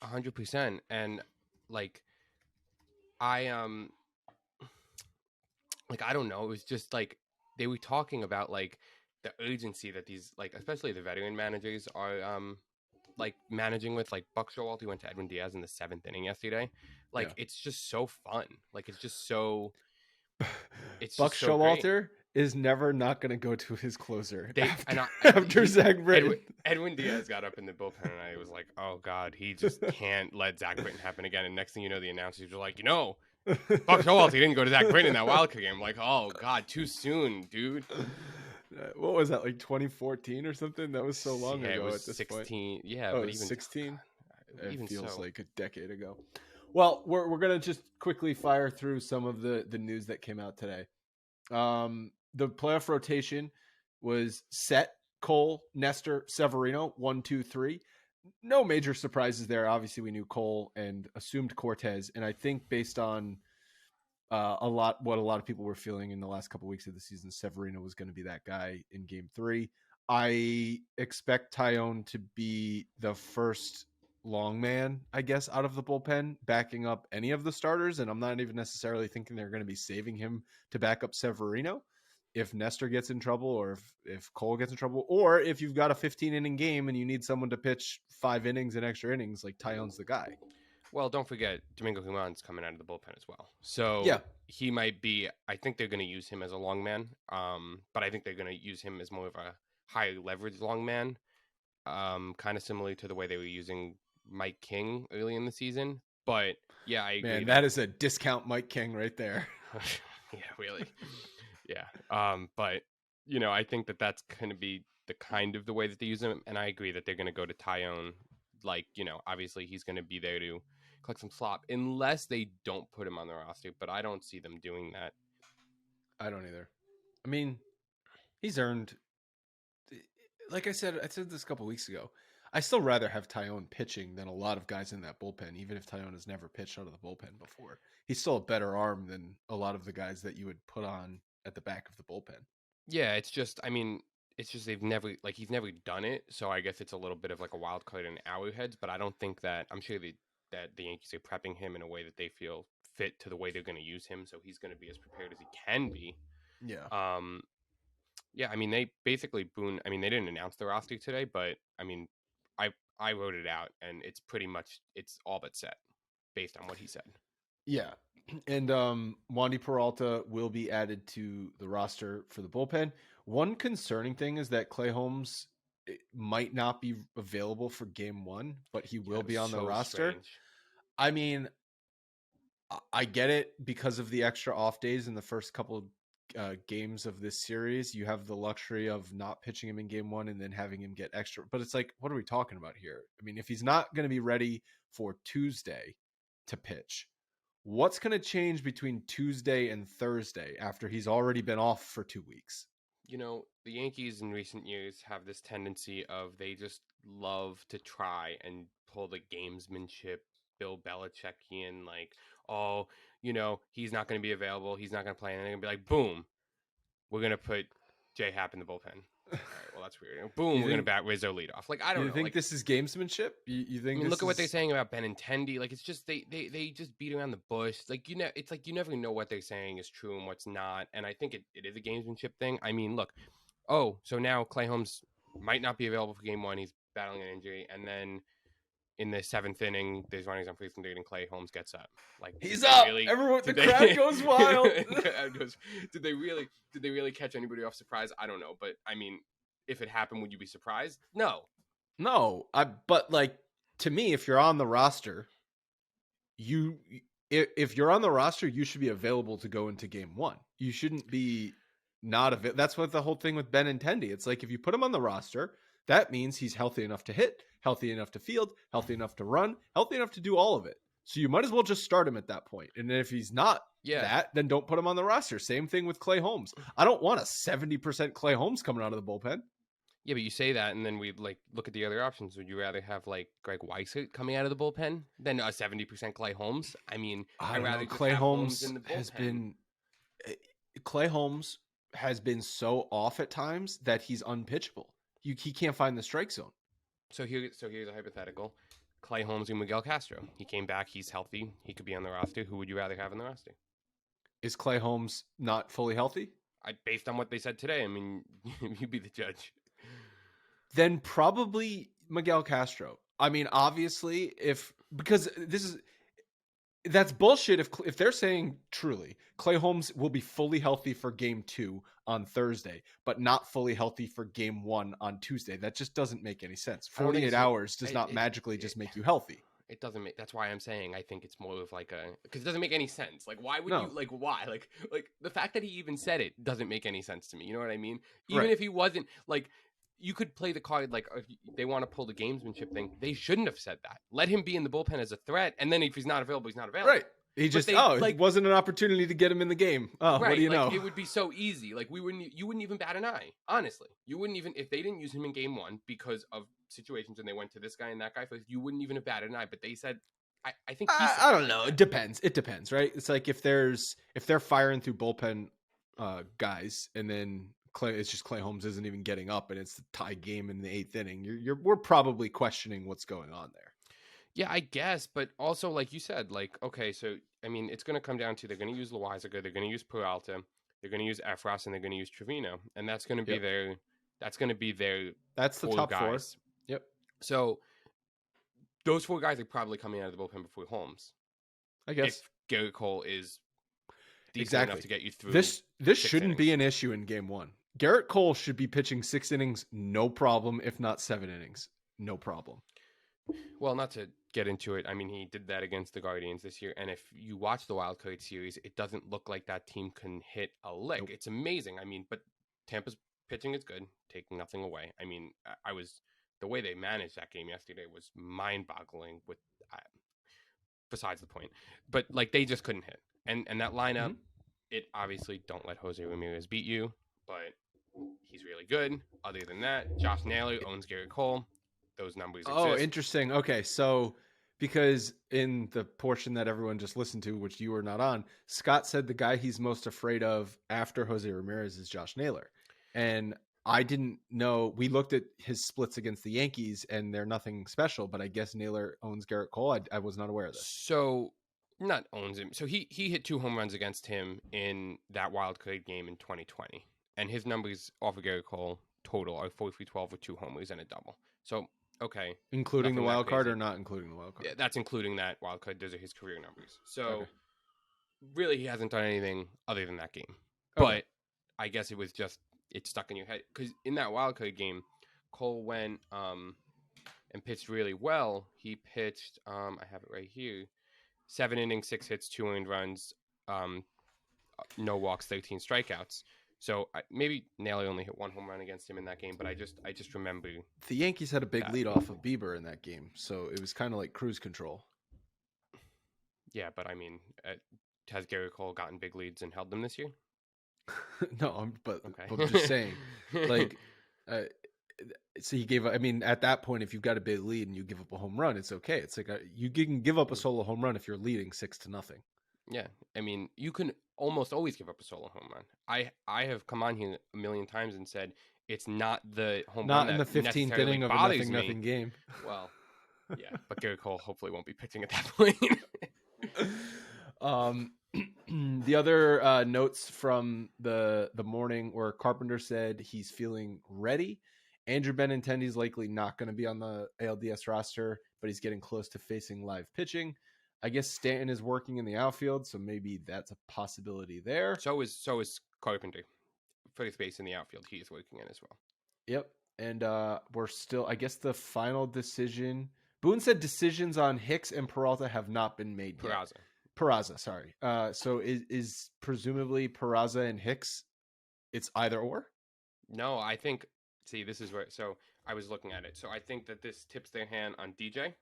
S3: 100%. And like I I don't know, it was just like they were talking about like the urgency that these, like, especially the veteran managers are like managing with. Like Buck Showalter went to Edwin Diaz in the 7th inning yesterday. Like, it's just so fun. Like, it's just so
S1: Buck
S3: just so
S1: Showalter is never not going to go to his closer after
S3: after
S1: Zach Britton.
S3: Edwin Diaz got up in the bullpen, and I was like, oh God, he just can't let Zach Britton happen again. And next thing you know, the announcers were like, Buck Showalter didn't go to Zach Britton in that wild card game. I'm like, oh God, too soon, dude.
S1: What was that, like 2014 or something? That was so long ago.
S3: It was
S1: at this
S3: 16.
S1: Point.
S3: Yeah,
S1: but
S3: even
S1: 16. It feels
S3: so.
S1: like a decade ago. Well, we're gonna just quickly fire through some of the news that came out today. The playoff rotation was set: Cole, Nestor, Severino, 1, 2, 3. No major surprises there. Obviously, we knew Cole and assumed Cortez, and I think based on what a lot of people were feeling in the last couple of weeks of the season, Severino was going to be that guy in Game 3. I expect Tyone to be the first long man, I guess, out of the bullpen, backing up any of the starters, and I'm not even necessarily thinking they're going to be saving him to back up Severino if Nestor gets in trouble, or if Cole gets in trouble, or if you've got a 15-inning game and you need someone to pitch 5 innings and extra innings, like Tyone's the guy.
S3: Well, don't forget, Domingo Germán's coming out of the bullpen as well. So
S1: yeah,
S3: he might be, I think they're going to use him as a long man, but I think they're going to use him as more of a high leverage long man, kind of similar to the way they were using Mike King early in the season. But yeah, I agree.
S1: Man, that is a discount Mike King right there.
S3: Yeah, really. Yeah. But I think that's going to be the way that they use him, and I agree that they're going to go to Tyone. Like, obviously he's going to be there to collect some slop, unless they don't put him on the roster. But I don't see them doing that.
S1: I don't either. I mean, he's earned. Like I said this a couple weeks ago. I still rather have Tyone pitching than a lot of guys in that bullpen, even if Tyone has never pitched out of the bullpen before. He's still a better arm than a lot of the guys that you would put on at the back of the bullpen.
S3: Yeah, it's just they've never, like, he's never done it, so I guess it's a little bit of like a wild card in our heads. But I don't think that, I'm sure that the Yankees are prepping him in a way that they feel fit to the way they're going to use him, so he's going to be as prepared as he can be.
S1: Yeah.
S3: Yeah, I mean, they basically they didn't announce the roster today, but I mean, I wrote it out, and it's pretty much, it's all but set based on what he said.
S1: Yeah. And Wandy Peralta will be added to the roster for the bullpen. One concerning thing is that Clay Holmes might not be available for Game 1, but he will be on the roster.
S3: Strange.
S1: I mean, I get it because of the extra off days in the first couple games of this series. You have the luxury of not pitching him in Game 1 and then having him get extra. But it's like, what are we talking about here? I mean, if he's not going to be ready for Tuesday to pitch, what's going to change between Tuesday and Thursday after he's already been off for 2 weeks?
S3: The Yankees in recent years have this tendency of, they just love to try and pull the gamesmanship Bill Belichickian, like, oh, he's not going to be available, he's not going to play, and they're going to be like, boom, we're going to put J Happ in the bullpen. All right, well, that's weird. Boom, we're going to bat Rizzo leadoff. Like, I don't know.
S1: You think this is gamesmanship? You think?
S3: I mean, look at what they're saying about Benintendi. Like, it's just they just beat around the bush. Like, it's like you never know what they're saying is true and what's not. And I think it is a gamesmanship thing. I mean, look. Oh, so now Clay Holmes might not be available for Game 1. He's battling an injury, and then in the 7th inning, there's runners on first and third, and Clay Holmes gets up. Like,
S1: he's up. Everyone, the crowd goes wild.
S3: Did they really catch anybody off surprise? I don't know, but I mean, if it happened, would you be surprised? No.
S1: But like, to me, if you're on the roster, if you're on the roster, you should be available to go into game one. You shouldn't be not available. That's what the whole thing with Benintendi. It's like if you put him on the roster, that means he's healthy enough to hit, healthy enough to field, healthy enough to run, healthy enough to do all of it. So you might as well just start him at that point. And then if he's not that, then don't put him on the roster. Same thing with Clay Holmes. I don't want a 70% Clay Holmes coming out of the bullpen.
S3: Yeah, but you say that, and then we like look at the other options. Would you rather have like Greg Weissert coming out of the bullpen than a 70% Clay Holmes? I mean, I'd rather
S1: Clay
S3: have
S1: Holmes
S3: in the bullpen.
S1: Clay Holmes has been so off at times that he's unpitchable. He can't find the strike zone.
S3: So here's a hypothetical: Clay Holmes and Miguel Castro. He came back. He's healthy. He could be on the roster. Who would you rather have on the roster?
S1: Is Clay Holmes not fully healthy?
S3: Based on what they said today, I mean, you be the judge.
S1: Then probably Miguel Castro. I mean, obviously, because that's bullshit. If they're saying truly, Clay Holmes will be fully healthy for game 2 on Thursday, but not fully healthy for game 1 on Tuesday, that just doesn't make any sense. 48 hours does not magically just make you healthy.
S3: It doesn't make. That's why I'm saying I think it's more of like because it doesn't make any sense. Like, why would you like? Why like the fact that he even said it doesn't make any sense to me. You know what I mean? Even if he wasn't like. You could play the card like if they want to pull the gamesmanship thing. They shouldn't have said that. Let him be in the bullpen as a threat, and then if he's not available, he's not available.
S1: Right. He just it wasn't an opportunity to get him in the game. Oh, right, what do you know?
S3: It would be so easy. Like you wouldn't even bat an eye. Honestly, you wouldn't even if they didn't use him in game 1 because of situations and they went to this guy and that guy. You wouldn't even have batted an eye. But they said, I think
S1: I don't know. It depends. It depends, right? It's like if they're firing through bullpen guys and then. It's just Clay Holmes isn't even getting up, and it's the tie game in the 8th inning. We're probably questioning what's going on there.
S3: Yeah, I guess, but also like you said, like okay, so I mean, it's going to come down to they're going to use Loizaga, they're going to use Peralta, they're going to use Efros, and they're going to use Trevino, and that's going to be their. That's the top guys. 4. Yep. So those 4 guys are probably coming out of the bullpen before Holmes.
S1: I guess
S3: if Garrett Cole is decent enough to get you through.
S1: This shouldn't be an issue in game 1. Garrett Cole should be pitching 6 innings, no problem, if not 7 innings, no problem.
S3: Well, not to get into it, I mean, he did that against the Guardians this year, and if you watch the Wild Card series, it doesn't look like that team can hit a lick. Nope. It's amazing. I mean, but Tampa's pitching is good, taking nothing away. I mean, the way they managed that game yesterday was mind-boggling with besides the point. But, like, they just couldn't hit. And that lineup, it obviously don't let Jose Ramirez beat you, but he's really good. Other than that, Josh Naylor owns Garrett Cole. Those numbers exist.
S1: Oh, interesting. Okay, so because in the portion that everyone just listened to, which you were not on, Scott said the guy he's most afraid of after Jose Ramirez is Josh Naylor. And I didn't know. We looked at his splits against the Yankees, and they're nothing special, but I guess Naylor owns Garrett Cole. I was not aware of this.
S3: So, not owns him. So he hit 2 home runs against him in that wild card game in 2020. And his numbers off of Garrett Cole total are 4-3-12 with 2 homers and a double. So, okay.
S1: Including the wild card or not including the wild card?
S3: Yeah, that's including that wild card. Those are his career numbers. So, really, he hasn't done anything other than that game. Okay. But I guess it was just, it stuck in your head. Because in that wild card game, Cole went and pitched really well. He pitched, I have it right here, 7 innings, 6 hits, 2 earned runs, no walks, 13 strikeouts. So maybe Naylor only hit 1 home run against him in that game, but I just remember
S1: the Yankees had a big lead off of Bieber in that game, so it was kind of like cruise control.
S3: Yeah, but I mean, has Garrett Cole gotten big leads and held them this year?
S1: No, but I'm just saying, like, so he gave. I mean, at that point, if you've got a big lead and you give up a home run, it's okay. It's like you can give up a solo home run if you're leading 6-0.
S3: Yeah, I mean, you can almost always give up a solo home run. I have come on here a million times and said it's not the home run
S1: in the 15th inning of a nothing game.
S3: Well, yeah, but Garrett Cole hopefully won't be pitching at that point.
S1: The other notes from the morning where Carpenter said he's feeling ready. Andrew Benintendi's likely not going to be on the ALDS roster, but he's getting close to facing live pitching. I guess Stanton is working in the outfield, so maybe that's a possibility there.
S3: So is Carpenter. First base in the outfield, he is working in as well.
S1: Yep. And we're still, I guess the final decision. Boone said decisions on Hicks and Peralta have not been made yet. Peraza, sorry. So is presumably Peraza and Hicks, it's either or?
S3: No, I think. See, this is where. So I was looking at it. So I think that this tips their hand on DJ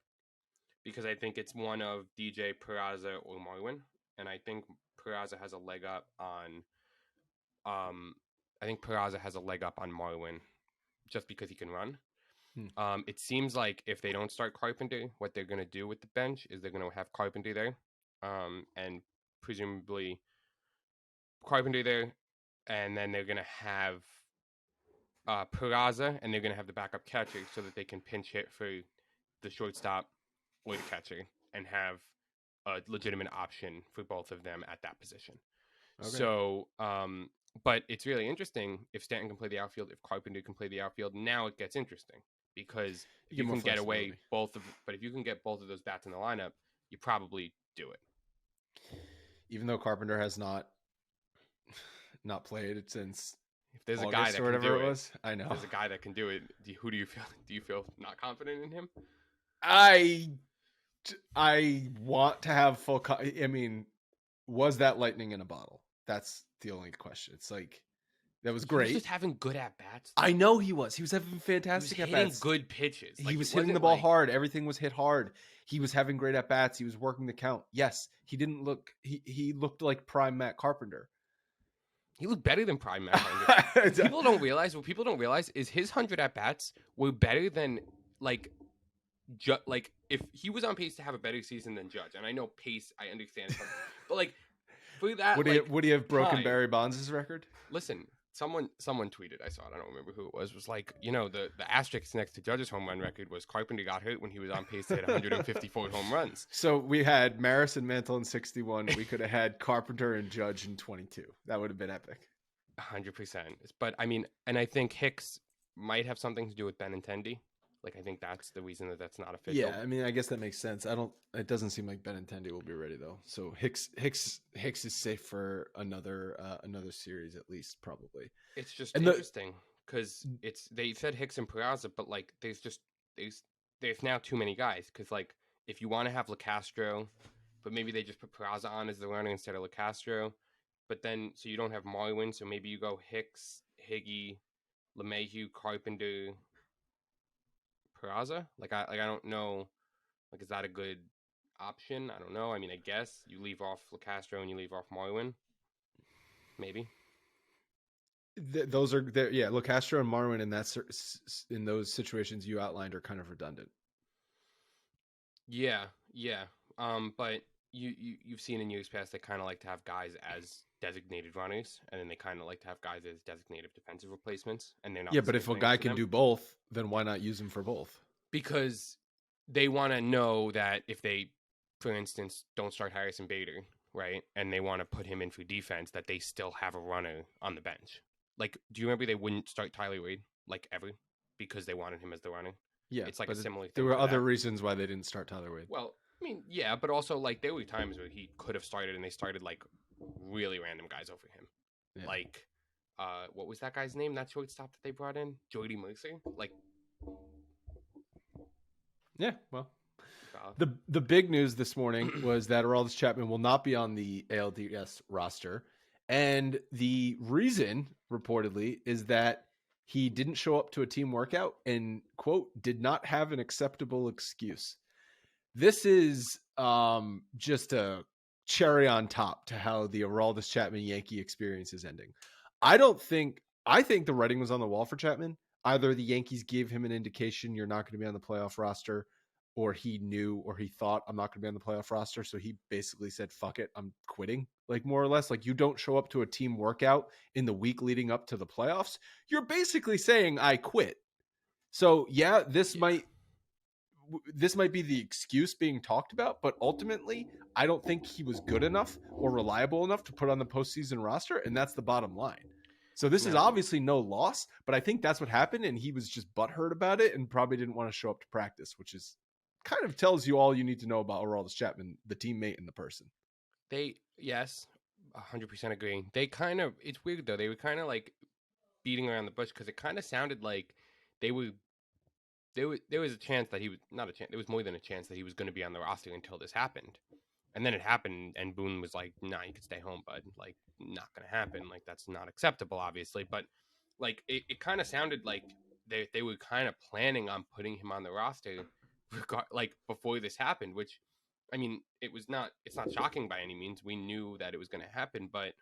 S3: because I think it's one of DJ, Peraza, or Marwin, and I think Peraza has a leg up on. I think Peraza has a leg up on Marwin, just because he can run. It seems like if they don't start Carpenter, what they're going to do with the bench is they're going to have Carpenter there, and presumably Carpenter there, and then they're going to have Peraza, and they're going to have the backup catcher so that they can pinch hit for the shortstop or the catcher and have a legitimate option for both of them at that position. Okay. So, but it's really interesting if Stanton can play the outfield, if Carpenter can play the outfield. Now it gets interesting because you can get away both of, but if you can get both of those bats in the lineup, you probably do it.
S1: Even though Carpenter has not played since.
S3: If there's
S1: August
S3: a guy that
S1: or
S3: can do
S1: it
S3: it,
S1: was, I know.
S3: If there's a guy that can do it. Who do you feel? Do you feel not confident in him?
S1: I want to have full. I mean, was that lightning in a bottle? That's the only question. It's like that was great.
S3: He was just having good at bats.
S1: I know he was. He was having fantastic at bats.
S3: Hitting good pitches.
S1: He was hitting the ball hard. Everything was hit hard. He was having great at bats. He was working the count. Yes, he didn't look. He looked like prime Matt Carpenter.
S3: He looked better than prime Matt Carpenter. People don't realize. What people don't realize is his 100 at bats were better than like if he was on pace to have a better season than Judge. And I know pace. I understand, but like for that,
S1: would he have broken Barry Bonds' record?
S3: Listen. Someone tweeted, I saw it, I don't remember who it was like, the asterisk next to Judge's home run record was Carpenter got hurt when he was on pace to hit 154 home runs.
S1: So we had Maris and Mantle in 61. We could have had Carpenter and Judge in 22. That would have been epic.
S3: 100%. But I mean, and I think Hicks might have something to do with Benintendi. Like, I think that's the reason that's not official.
S1: Yeah, I mean, I guess that makes sense. It doesn't seem like Benintendi will be ready though. So Hicks is safe for another series at least, probably.
S3: It's just interesting because they said Hicks and Peraza, but like there's now too many guys. Because like if you want to have LeCastro, but maybe they just put Peraza on as the runner instead of LeCastro, but then so you don't have Marwin, so maybe you go Hicks, Higgy, LeMahieu, Carpenter, Peraza. Like I don't know. Like, is that a good option? I don't know. I mean, I guess you leave off LeCastro and you leave off Marwin. Maybe.
S1: Those are there. Yeah, LeCastro and Marwin in those situations you outlined are kind of redundant.
S3: Yeah. But you've seen in years past they kind of like to have guys as designated runners, and then they kind of like to have guys as designated defensive replacements, and they're not.
S1: Yeah, but if a guy can do both, then why not use him for both?
S3: Because they want to know that if they, for instance, don't start Harrison Bader, right, and they want to put him in for defense, that they still have a runner on the bench. Like, do you remember they wouldn't start Tyler Wade like ever because they wanted him as the runner?
S1: Yeah,
S3: it's like a similar thing.
S1: There were other reasons why they didn't start Tyler Wade.
S3: Well, I mean, yeah, but also like there were times where he could have started, and they started like really random guys over him. Yeah. Like, what was that guy's name? That shortstop that they brought in, Jordy Mercer. Like,
S1: yeah, well, the big news this morning was that Aroldis Chapman will not be on the ALDS roster, and the reason reportedly is that he didn't show up to a team workout and, quote, did not have an acceptable excuse. This is just a cherry on top to how the Aroldis Chapman Yankee experience is ending. I think the writing was on the wall for Chapman. Either the Yankees gave him an indication you're not going to be on the playoff roster, or he knew or he thought I'm not going to be on the playoff roster. So he basically said, fuck it, I'm quitting. Like, more or less, like, you don't show up to a team workout in the week leading up to the playoffs. You're basically saying I quit. So yeah, this might be the excuse being talked about, but ultimately I don't think he was good enough or reliable enough to put on the postseason roster. And that's the bottom line. So this is obviously no loss, but I think that's what happened. And he was just butthurt about it and probably didn't want to show up to practice, which is kind of tells you all you need to know about Aroldis Chapman, the teammate and the person.
S3: Yes, 100% agree. It's weird though. They were kind of like beating around the bush because it kind of sounded like there was a chance that he was not a chance. There was more than a chance that he was going to be on the roster until this happened. And then it happened, and Boone was like, "Nah, you can stay home, bud. Like, not gonna happen. Like, that's not acceptable, obviously." But like, it kind of sounded like they were kind of planning on putting him on the roster, like before this happened. Which, I mean, it's not shocking by any means. We knew that it was going to happen, but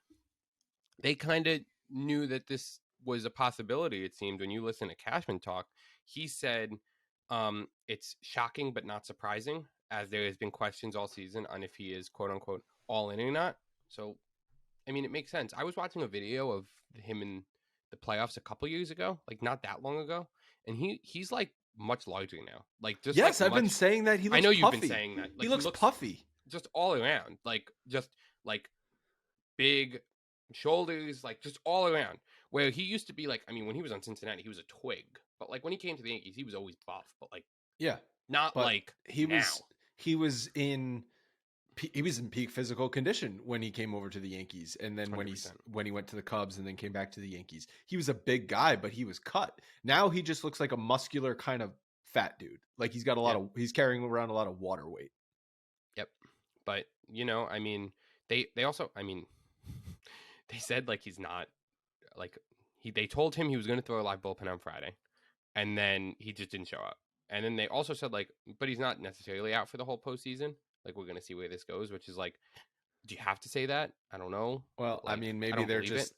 S3: they kind of knew that this was a possibility. It seemed when you listen to Cashman talk, he said, "It's shocking but not surprising." As there has been questions all season on if he is quote unquote all in or not. So, I mean, it makes sense. I was watching a video of him in the playoffs a couple years ago, like not that long ago, and he's like much larger now. Like just
S1: yes,
S3: like
S1: I've been saying that he looks.
S3: I know
S1: puffy.
S3: you've been saying that. Like,
S1: he looks puffy,
S3: just all around. Like just like big shoulders, like just all around. Where he used to be like, I mean, when he was on Cincinnati, he was a twig, but like when he came to the Yankees, he was always buff, but like not like
S1: he
S3: now.
S1: He was in peak physical condition when he came over to the Yankees, and then
S3: 100%.
S1: when he went to the Cubs and then came back to the Yankees, he was a big guy, but he was cut. Now he just looks like a muscular kind of fat dude. Like he's got he's carrying around a lot of water weight.
S3: Yep. But I mean, they also, I mean, they said like he's not like they told him he was going to throw a live bullpen on Friday, and then he just didn't show up. And then they also said like, but he's not necessarily out for the whole postseason. Like we're going to see where this goes, which is like, do you have to say that? I don't know.
S1: Well,
S3: like,
S1: I mean, maybe they're just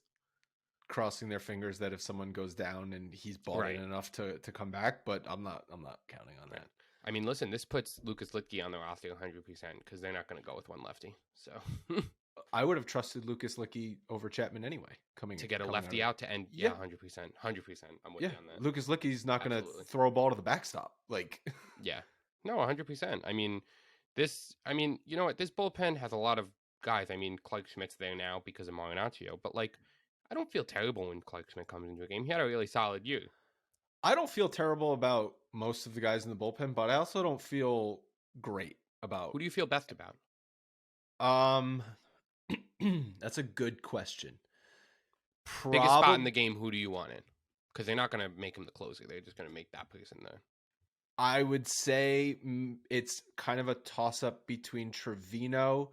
S1: crossing their fingers that if someone goes down and he's bought in enough to come back, but I'm not counting on that.
S3: I mean, listen, this puts Lucas Litke on the roster 100% because they're not going to go with one lefty. So
S1: I would have trusted Lucas Litke over Chapman anyway.
S3: To get a lefty out to end, 100%. I'm with you on that.
S1: Lucas Licke's not going to throw a ball to the backstop, like.
S3: Yeah, no, 100%. I mean, you know what? This bullpen has a lot of guys. I mean, Clark Schmidt's there now because of Marinaccio, but like, I don't feel terrible when Clark Schmidt comes into a game. He had a really solid year.
S1: I don't feel terrible about most of the guys in the bullpen, but I also don't feel great about.
S3: Who do you feel best about?
S1: That's a good question.
S3: Biggest spot in the game, who do you want in? Because they're not going to make him the closer. They're just going to make that person there.
S1: I would say it's kind of a toss-up between Trevino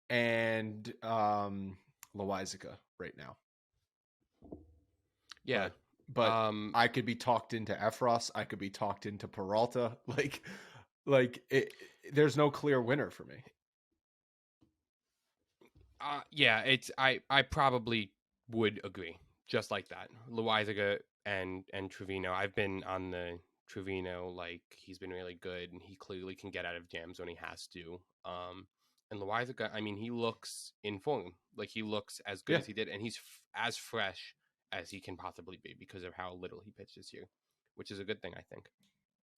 S1: and Loizaga right now.
S3: Yeah.
S1: But I could be talked into Efros. I could be talked into Peralta. There's no clear winner for me.
S3: Yeah, I probably would agree, just like that. Loizaga and Trevino. I've been on the Trevino, like he's been really good, and he clearly can get out of jams when he has to. And Loizaga, I mean, he looks in form, like he looks as good as he did, and he's as fresh as he can possibly be because of how little he pitched this year, which is a good thing, I think.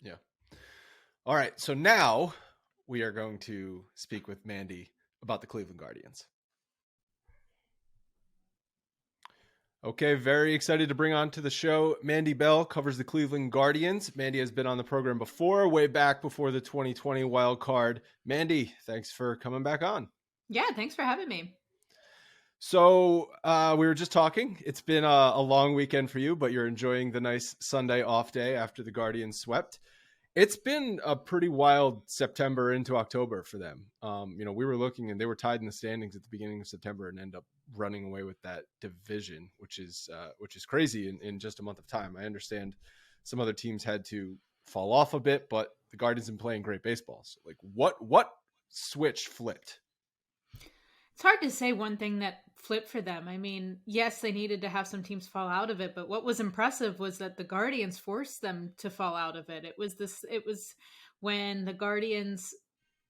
S1: Yeah. All right, so now we are going to speak with Mandy about the Cleveland Guardians. Okay, very excited to bring on to the show Mandy Bell, covers the Cleveland Guardians. Mandy has been on the program before, way back before the 2020 wild card. Mandy, thanks for coming back on.
S4: Yeah, thanks for having me.
S1: So we were just talking. It's been a long weekend for you, but you're enjoying the nice Sunday off day after the Guardians swept. It's been a pretty wild September into October for them. We were looking and they were tied in the standings at the beginning of September and end up running away with that division, which is crazy in just a month of time. I understand some other teams had to fall off a bit, but the Guardians have been playing great baseball. So like what switch flipped?
S4: It's hard to say one thing that flipped for them. I mean, yes, they needed to have some teams fall out of it, but what was impressive was that the Guardians forced them to fall out of it. It was when the Guardians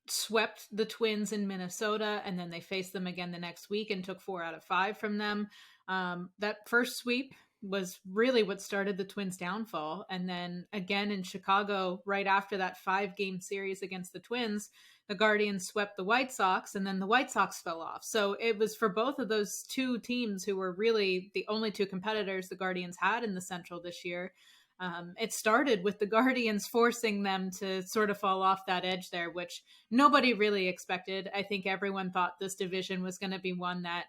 S4: swept the Twins in Minnesota, and then they faced them again the next week and took 4 out of 5 from them. That first sweep was really what started the Twins' downfall. And then again in Chicago, right after that 5-game series against the Twins, the Guardians swept the White Sox, and then the White Sox fell off. So it was for both of those two teams who were really the only two competitors the Guardians had in the Central this year. It started with the Guardians forcing them to sort of fall off that edge there, which nobody really expected. I think everyone thought this division was going to be one that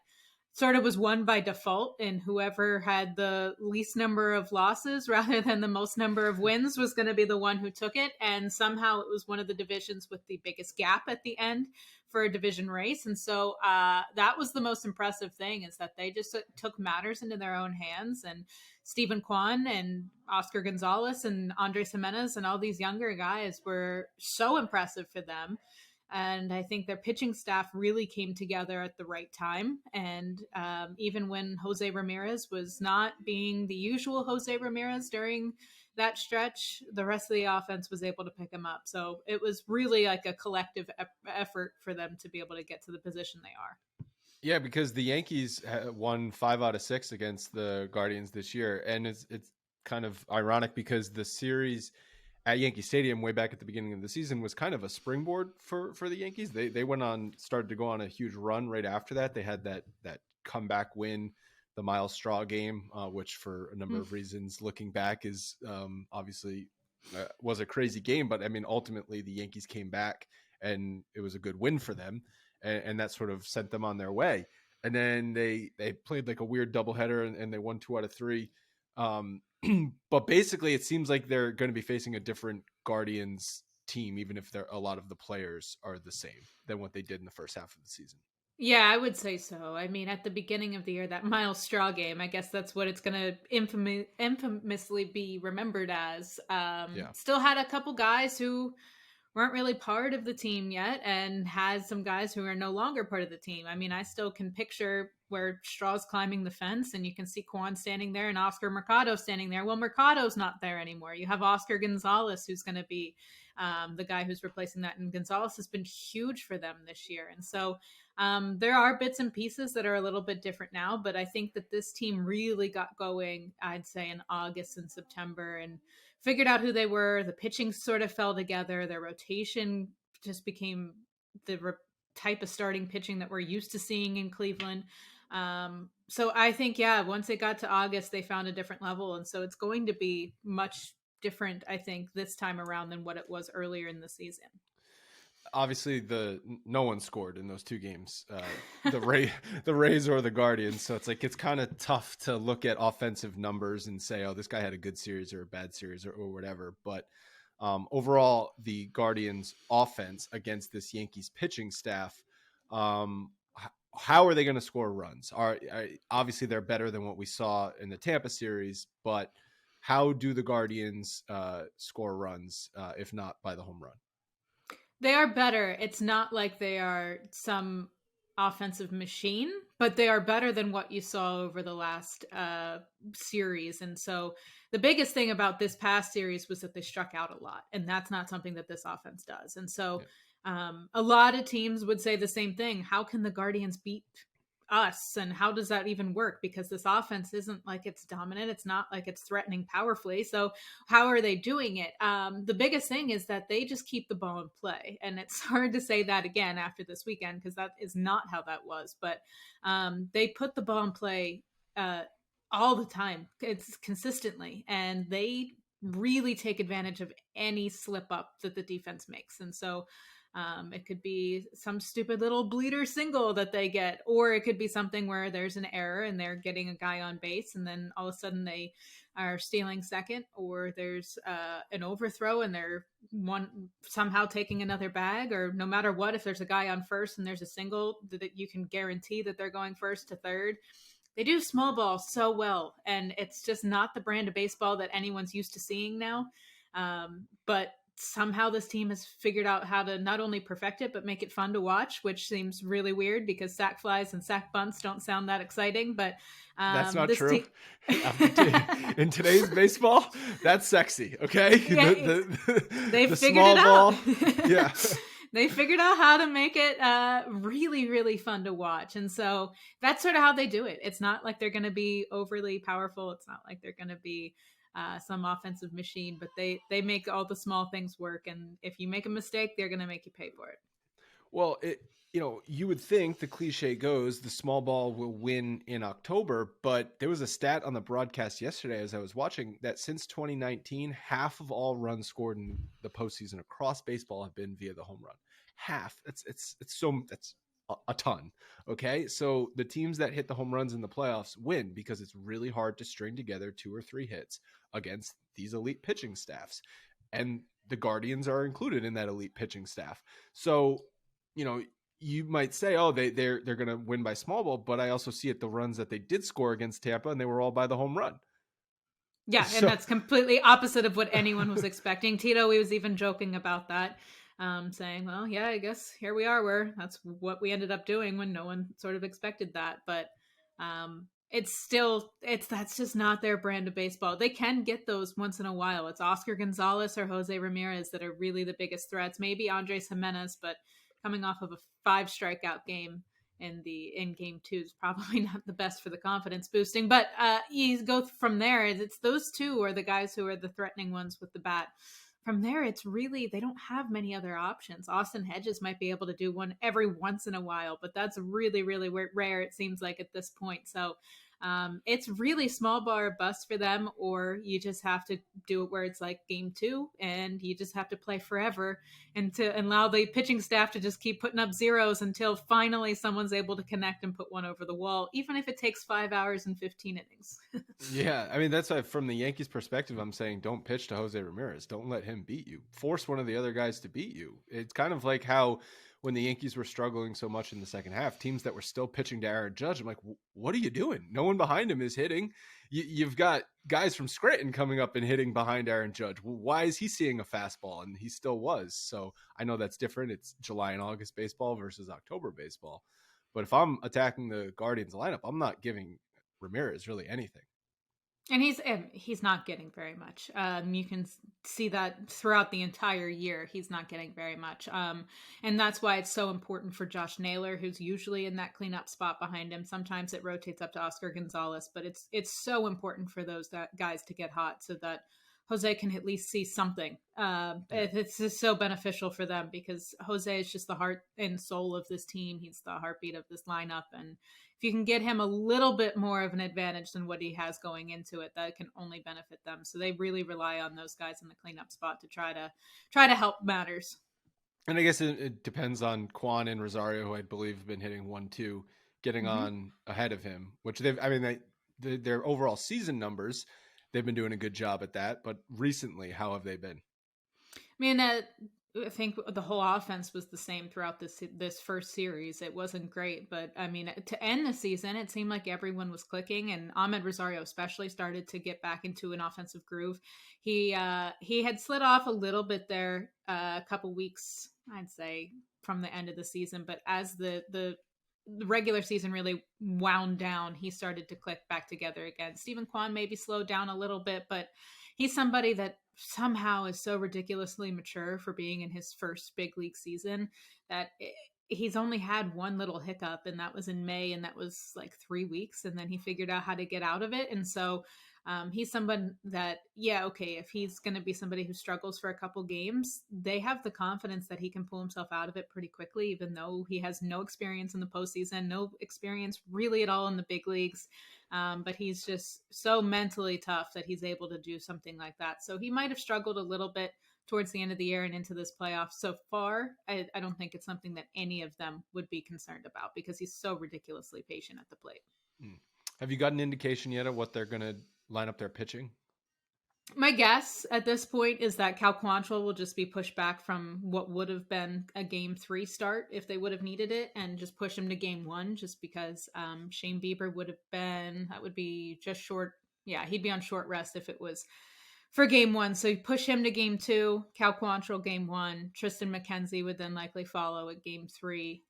S4: sort of was won by default, and whoever had the least number of losses rather than the most number of wins was going to be the one who took it. And somehow it was one of the divisions with the biggest gap at the end for a division race. And so that was the most impressive thing, is that they just took matters into their own hands. And Stephen Kwan and Oscar Gonzalez and Andres Jimenez and all these younger guys were so impressive for them. And I think their pitching staff really came together at the right time. And even when Jose Ramirez was not being the usual Jose Ramirez during that stretch, the rest of the offense was able to pick him up. So it was really like a collective effort for them to be able to get to the position they are.
S1: Yeah, because the Yankees won 5 out of 6 against the Guardians this year. And it's kind of ironic because the series at Yankee Stadium way back at the beginning of the season was kind of a springboard for the Yankees. They started to go on a huge run right after that. They had that comeback win, the Miles Straw game, which for a number of reasons looking back is obviously was a crazy game. But I mean, ultimately the Yankees came back and it was a good win for them. And that sort of sent them on their way. And then they played like a weird doubleheader and they won 2 out of 3. But basically it seems like they're going to be facing a different Guardians team, even if a lot of the players are the same than what they did in the first half of the season. Yeah,
S4: I would say so. I mean, at the beginning of the year, that Miles Straw game, I guess that's what it's going to infamously be remembered as. Still had a couple guys who weren't really part of the team yet, and had some guys who are no longer part of the team. I mean, I still can picture where Straw's climbing the fence and you can see Kwan standing there and Oscar Mercado standing there. Well, Mercado's not there anymore. You have Oscar Gonzalez, who's going to be the guy who's replacing that. And Gonzalez has been huge for them this year. And so there are bits and pieces that are a little bit different now, but I think that this team really got going, I'd say, in August and September, and figured out who they were. The pitching sort of fell together. Their rotation just became the type of starting pitching that we're used to seeing in Cleveland. So I think, once it got to August, they found a different level. And so it's going to be much different, I think, this time around than what it was earlier in the season.
S1: Obviously, no one scored in those 2 games, the Rays or the Guardians. So it's kind of tough to look at offensive numbers and say, oh, this guy had a good series or a bad series or whatever. But overall, the Guardians' offense against this Yankees pitching staff, how are they going to score runs? Obviously, they're better than what we saw in the Tampa series, but how do the Guardians score runs, if not by the home run?
S4: They are better. It's not like they are some offensive machine, but they are better than what you saw over the last series. And so the biggest thing about this past series was that they struck out a lot, and that's not something that this offense does. And so a lot of teams would say the same thing. How can the Guardians beat us, and how does that even work? Because this offense isn't like it's dominant. It's not like it's threatening powerfully. So how are they doing it? The biggest thing is that they just keep the ball in play, and it's hard to say that again after this weekend, because that is not how that was. But they put the ball in play all the time. It's consistently, and they really take advantage of any slip up that the defense makes. And so it could be some stupid little bleeder single that they get, or it could be something where there's an error and they're getting a guy on base, and then all of a sudden they are stealing second, or there's an overthrow and they're somehow taking another bag, or no matter what, if there's a guy on first and there's a single, that you can guarantee that they're going first to third. They do small ball so well, and it's just not the brand of baseball that anyone's used to seeing now. But somehow this team has figured out how to not only perfect it, but make it fun to watch, which seems really weird because sack flies and sack bunts don't sound that exciting. But
S1: that's not true. In today's baseball, that's sexy. Okay.
S4: Yeah, they figured it out.
S1: Yeah.
S4: They figured out how to make it really, really fun to watch. And so that's sort of how they do it. It's not like they're going to be overly powerful. It's not like they're going to be some offensive machine, but they make all the small things work. And if you make a mistake, they're going to make you pay for it.
S1: Well, you would think the cliche goes, the small ball will win in October, but there was a stat on the broadcast yesterday as I was watching that since 2019, half of all runs scored in the postseason across baseball have been via the home run. Half. That's a ton. Okay. So the teams that hit the home runs in the playoffs win because it's really hard to string together 2 or 3 hits against these elite pitching staffs. And the Guardians are included in that elite pitching staff. So, you might say, oh, they're going to win by small ball, but I also see it the runs that they did score against Tampa, and they were all by the home run.
S4: Yeah, and that's completely opposite of what anyone was expecting. Tito, he was even joking about that, saying, well, yeah, I guess here we are, that's what we ended up doing when no one sort of expected that. But that's just not their brand of baseball. They can get those once in a while. It's Oscar Gonzalez or Jose Ramirez that are really the biggest threats. Maybe Andres Jimenez, but coming off of a 5 strikeout game in game 2 is probably not the best for the confidence boosting, but you go from there. It's those two are the guys who are the threatening ones with the bat. From there, it's really, they don't have many other options. Austin Hedges might be able to do one every once in a while, but that's really, really rare, it seems like, at this point. So it's really small ball or bust for them, or you just have to do it where it's like game 2 and you just have to play forever and to allow the pitching staff to just keep putting up zeros until finally someone's able to connect and put one over the wall, even if it takes 5 hours and 15 innings.
S1: Yeah, I mean, that's why from the Yankees perspective, I'm saying don't pitch to Jose Ramirez. Don't let him beat you. Force one of the other guys to beat you. It's kind of like how when the Yankees were struggling so much in the second half, teams that were still pitching to Aaron Judge, I'm like, what are you doing? No one behind him is hitting. You've got guys from Scranton coming up and hitting behind Aaron Judge. Well, why is he seeing a fastball? And he still was. So I know that's different. It's July and August baseball versus October baseball. But if I'm attacking the Guardians lineup, I'm not giving Ramirez really anything.
S4: And he's not getting very much. You can see that throughout the entire year, he's not getting very much. And that's why it's so important for Josh Naylor, who's usually in that cleanup spot behind him. Sometimes it rotates up to Oscar Gonzalez, but it's so important for those guys to get hot so that Jose can at least see something. It's just so beneficial for them because Jose is just the heart and soul of this team. He's the heartbeat of this lineup. And if you can get him a little bit more of an advantage than what he has going into it, that can only benefit them. So they really rely on those guys in the cleanup spot to try to help matters.
S1: And I guess it depends on Quan and Rosario, who I believe have been hitting 1-2, getting on ahead of him, which their overall season numbers, they've been doing a good job at that. But recently, how have they been?
S4: I mean, I think the whole offense was the same throughout this first series. It wasn't great, but I mean, to end the season, it seemed like everyone was clicking, and Ahmed Rosario especially started to get back into an offensive groove. He had slid off a little bit there a couple weeks, I'd say, from the end of the season, but as the regular season really wound down, he started to click back together again. Stephen Kwan maybe slowed down a little bit, but he's somebody that somehow is so ridiculously mature for being in his first big league season that he's only had one little hiccup, and that was in May, and that was like 3 weeks, and then he figured out how to get out of it. And so he's someone that, if he's going to be somebody who struggles for a couple games, they have the confidence that he can pull himself out of it pretty quickly, even though he has no experience in the postseason, no experience really at all in the big leagues. But he's just so mentally tough that he's able to do something like that. So he might have struggled a little bit towards the end of the year and into this playoff so far. I don't think it's something that any of them would be concerned about because he's so ridiculously patient at the plate.
S1: Have you got an indication yet of what they're going to line up their pitching?
S4: My guess at this point is that Cal Quantrill will just be pushed back from what would have been a game 3 start if they would have needed it, and just push him to game 1 just because Shane Bieber would be just short. Yeah, he'd be on short rest if it was for game 1. So you push him to game 2, Cal Quantrill game 1, Tristan Mckenzie would then likely follow at game 3.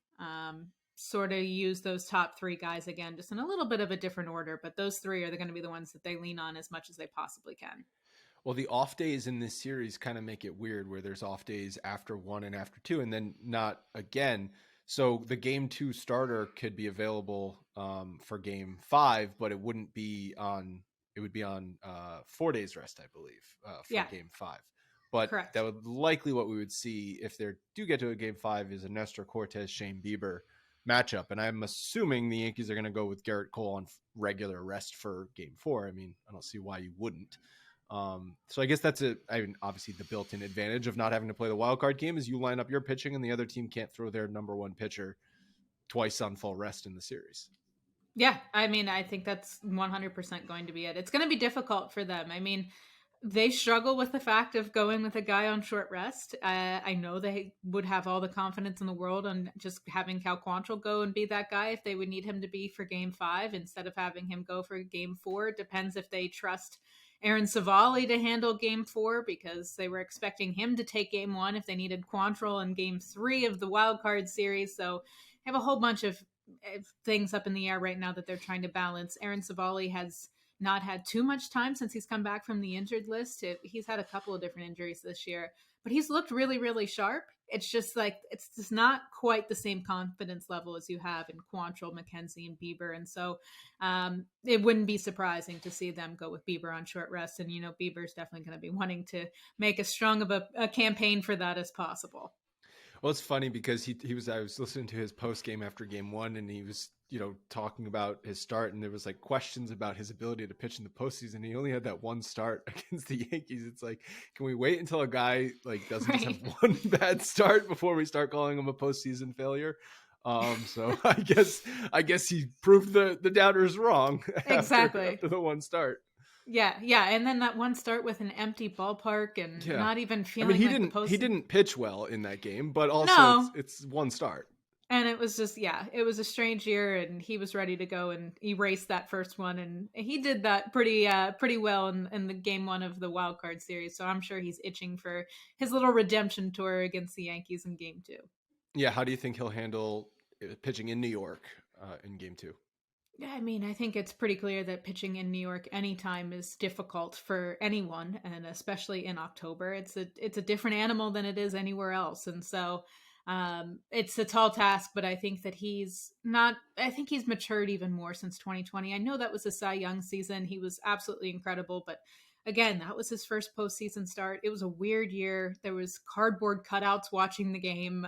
S4: Sort of use those top 3 guys again, just in a little bit of a different order, but those 3 are going to be the ones that they lean on as much as they possibly can.
S1: Well, the off days in this series kind of make it weird where there's off days after 1 and after 2 and then not again. So the game 2 starter could be available for game 5, but it would be on 4 days rest, I believe, for game 5. But
S4: correct.
S1: That would likely what we would see if they do get to a game 5 is a Nestor Cortez, Shane Bieber matchup. And I'm assuming the Yankees are going to go with Garrett Cole on regular rest for game 4. I mean, I don't see why you wouldn't. So I guess that's obviously the built-in advantage of not having to play the wild card game is you line up your pitching and the other team can't throw their number 1 pitcher twice on full rest in the series.
S4: Yeah, I mean, I think that's 100% going to be it. It's going to be difficult for them. I mean, they struggle with the fact of going with a guy on short rest. I know they would have all the confidence in the world on just having Cal Quantrill go and be that guy if they would need him to be for Game 5 instead of having him go for Game 4. It depends if they trust Aaron Savali to handle Game 4 because they were expecting him to take Game 1 if they needed Quantrill in Game 3 of the wild card series. So they have a whole bunch of things up in the air right now that they're trying to balance. Aaron Savali has not had too much time since he's come back from the injured list. He's had a couple of different injuries this year, but he's looked really, really sharp. It's just like, it's just not quite the same confidence level as you have in Quantrill, Mckenzie, and Bieber. And so it wouldn't be surprising to see them go with Bieber on short rest. And, Bieber's definitely going to be wanting to make as strong of a campaign for that as possible.
S1: Well, it's funny because I was listening to his post game after Game 1, and he was, talking about his start, and there was like questions about his ability to pitch in the postseason. He only had that one start against the Yankees. It's like, can we wait until a guy like doesn't just have one bad start before we start calling him a postseason failure? So I guess he proved the doubters wrong.
S4: Exactly.
S1: After the one start.
S4: Yeah, and then that one start with an empty ballpark and not even feeling.
S1: I mean, he didn't pitch well in that game, but also
S4: No.
S1: it's one start.
S4: And it was just, it was a strange year, and he was ready to go and erase that first one, and he did that pretty well in the Game 1 of the wild card series. So I'm sure he's itching for his little redemption tour against the Yankees in Game 2.
S1: Yeah, how do you think he'll handle pitching in New York in Game 2?
S4: Yeah, I mean, I think it's pretty clear that pitching in New York anytime is difficult for anyone, and especially in October. It's a different animal than it is anywhere else, and so it's a tall task. But I think that he's matured even more since 2020. I know that was a Cy Young season; he was absolutely incredible, but again, that was his first postseason start. It was a weird year. There was cardboard cutouts watching the game.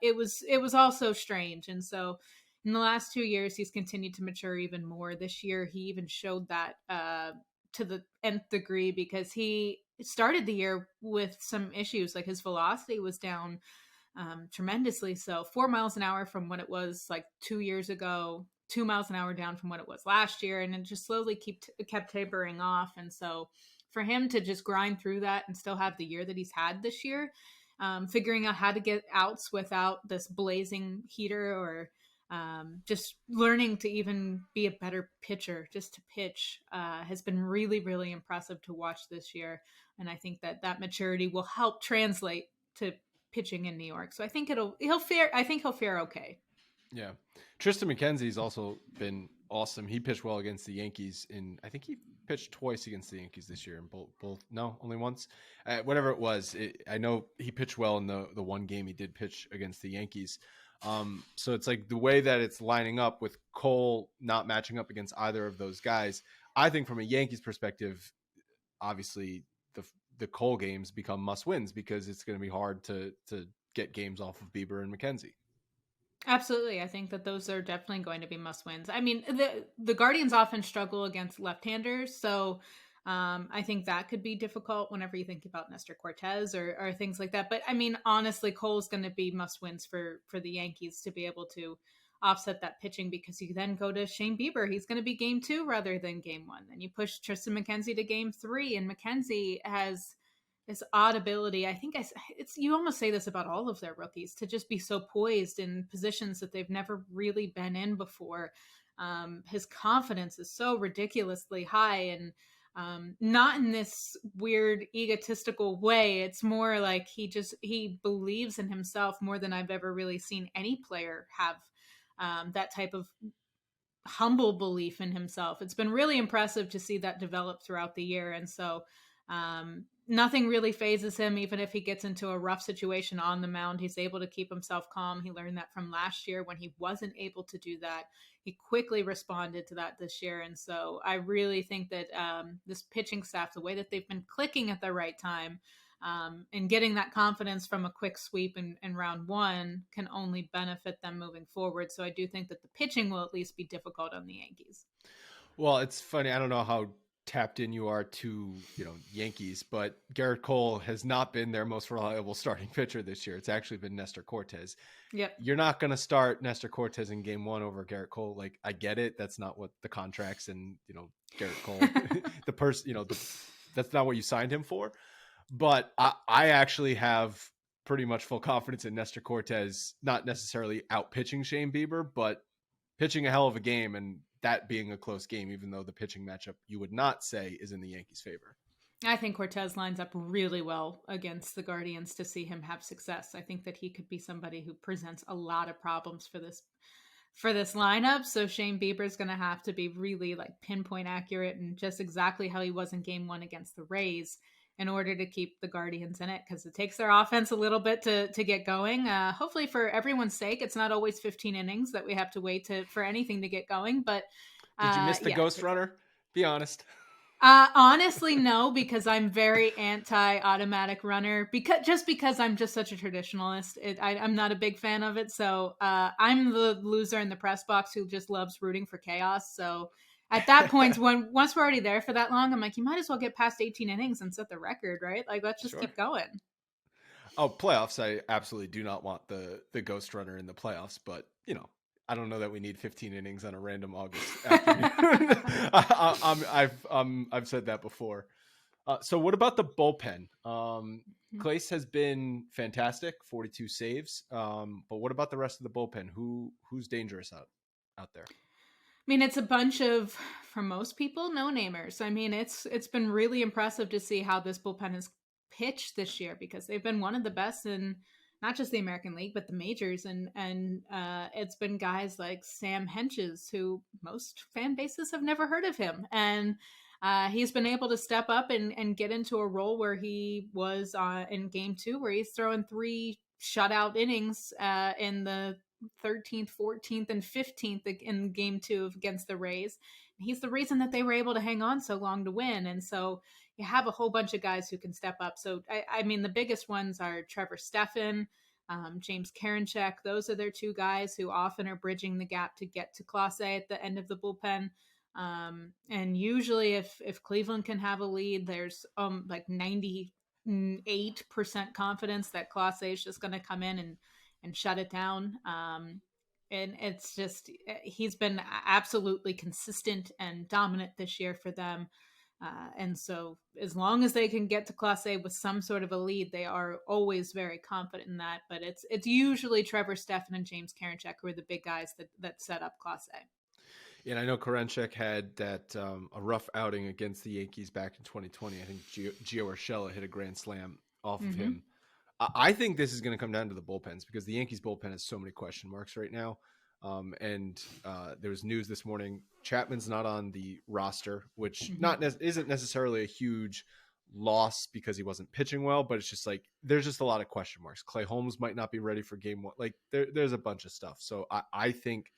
S4: It was also strange, and so. In the last 2 years, he's continued to mature even more. This year, he even showed that to the nth degree because he started the year with some issues. Like his velocity was down tremendously. So 4 miles an hour from what it was like 2 years ago, 2 miles an hour down from what it was last year. And it just slowly kept tapering off. And so for him to just grind through that and still have the year that he's had this year, figuring out how to get outs without this blazing heater or just learning to even be a better pitcher, just to pitch, has been really, really impressive to watch this year. And I think that maturity will help translate to pitching in New York. So I think he'll fare okay.
S1: Yeah. Tristan Mckenzie's also been awesome. He pitched well against the Yankees I think he pitched twice against the Yankees this year, and only once, whatever it was. I know he pitched well in the one game he did pitch against the Yankees. So it's like the way that it's lining up with Cole not matching up against either of those guys. I think from a Yankees perspective, obviously the Cole games become must wins because it's going to be hard to get games off of Bieber and Mckenzie.
S4: Absolutely. I think that those are definitely going to be must wins. I mean, the Guardians often struggle against left-handers. So I think that could be difficult whenever you think about Nestor Cortez or things like that. But I mean, honestly, Cole's going to be must wins for the Yankees to be able to offset that pitching because you then go to Shane Bieber. He's going to be Game 2 rather than Game 1. Then you push Tristan Mckenzie to Game 3, and Mckenzie has this odd ability. I think you almost say this about all of their rookies, to just be so poised in positions that they've never really been in before. His confidence is so ridiculously high, and not in this weird egotistical way. It's more like he believes in himself more than I've ever really seen any player have that type of humble belief in himself. It's been really impressive to see that develop throughout the year. And so nothing really phases him. Even if he gets into a rough situation on the mound, he's able to keep himself calm. He learned that from last year when he wasn't able to do that. He quickly responded to that this year. And so I really think that this pitching staff, the way that they've been clicking at the right time and getting that confidence from a quick sweep in round one can only benefit them moving forward. So I do think that the pitching will at least be difficult on the Yankees.
S1: Well, it's funny. I don't know how tapped in you are to, Yankees, but Garrett Cole has not been their most reliable starting pitcher this year. It's actually been Nestor Cortez.
S4: Yep.
S1: You're not going to start Nestor Cortez in game 1 over Garrett Cole. Like, I get it. That's not what the contracts and, Garrett Cole, the person, that's not what you signed him for. But I actually have pretty much full confidence in Nestor Cortez, not necessarily out pitching Shane Bieber, but pitching a hell of a game, and that being a close game, even though the pitching matchup you would not say is in the Yankees' favor.
S4: I think Cortez lines up really well against the Guardians to see him have success. I think that he could be somebody who presents a lot of problems for this lineup. So Shane Bieber is going to have to be really like pinpoint accurate and just exactly how he was in game 1 against the Rays in order to keep the Guardians in it, because it takes their offense a little bit to get going. Hopefully for everyone's sake, it's not always 15 innings that we have to wait for anything to get going. But
S1: did you miss the ghost runner? Be honest.
S4: Honestly, no, because I'm very anti-automatic runner because I'm just such a traditionalist. I'm not a big fan of it. So I'm the loser in the press box who just loves rooting for chaos. So at that point, once we're already there for that long, I'm like, you might as well get past 18 innings and set the record, right? Like, let's just keep going.
S1: Oh, playoffs! I absolutely do not want the ghost runner in the playoffs, but I don't know that we need 15 innings on a random August afternoon. I've said that before. So what about the bullpen? Clace has been fantastic, 42 saves. But what about the rest of the bullpen? Who's dangerous out there?
S4: I mean, it's a bunch of, for most people, no-namers. I mean, it's been really impressive to see how this bullpen has pitched this year, because they've been one of the best in not just the American League, but the majors. And it's been guys like Sam Henches, who most fan bases have never heard of him. And he's been able to step up and get into a role where he was in game 2, where he's throwing 3 shutout innings in the 13th, 14th, and 15th in game 2 against the Rays. He's the reason that they were able to hang on so long to win. And so you have a whole bunch of guys who can step up. So, I mean, the biggest ones are Trevor Stephan, James Karinchak. Those are their 2 guys who often are bridging the gap to get to Clase at the end of the bullpen. And usually if Cleveland can have a lead, there's like 98% confidence that Clase is just going to come in and shut it down. And it's just, he's been absolutely consistent and dominant this year for them. And so as long as they can get to Class A with some sort of a lead, they are always very confident in that. But it's usually Trevor Stephan and James Karinchak who are the big guys that set up Class A.
S1: And I know Karinchak had that a rough outing against the Yankees back in 2020. I think Gio Urshela hit a grand slam off of him. I think this is going to come down to the bullpens, because the Yankees bullpen has so many question marks right now. And there was news this morning. Chapman's not on the roster, which isn't necessarily a huge loss because he wasn't pitching well, but it's just like there's just a lot of question marks. Clay Holmes might not be ready for game 1. Like there's a bunch of stuff. So I think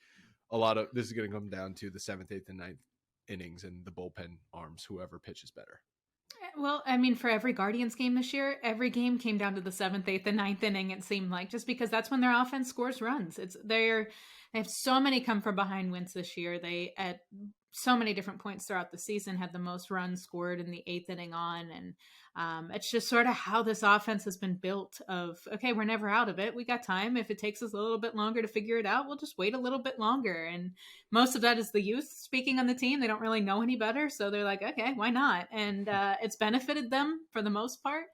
S1: a lot of this is going to come down to the 7th, 8th, and 9th innings and the bullpen arms, whoever pitches better.
S4: Well, I mean, for every Guardians game this year, every game came down to the 7th, 8th, and 9th inning, it seemed like, just because that's when their offense scores runs. They have so many come from behind wins this year. They, at so many different points throughout the season, had the most runs scored in the 8th inning on. And it's just sort of how this offense has been built of, okay, we're never out of it. We got time. If it takes us a little bit longer to figure it out, we'll just wait a little bit longer. And most of that is the youth speaking on the team. They don't really know any better. So they're like, okay, why not? And it's benefited them for the most part.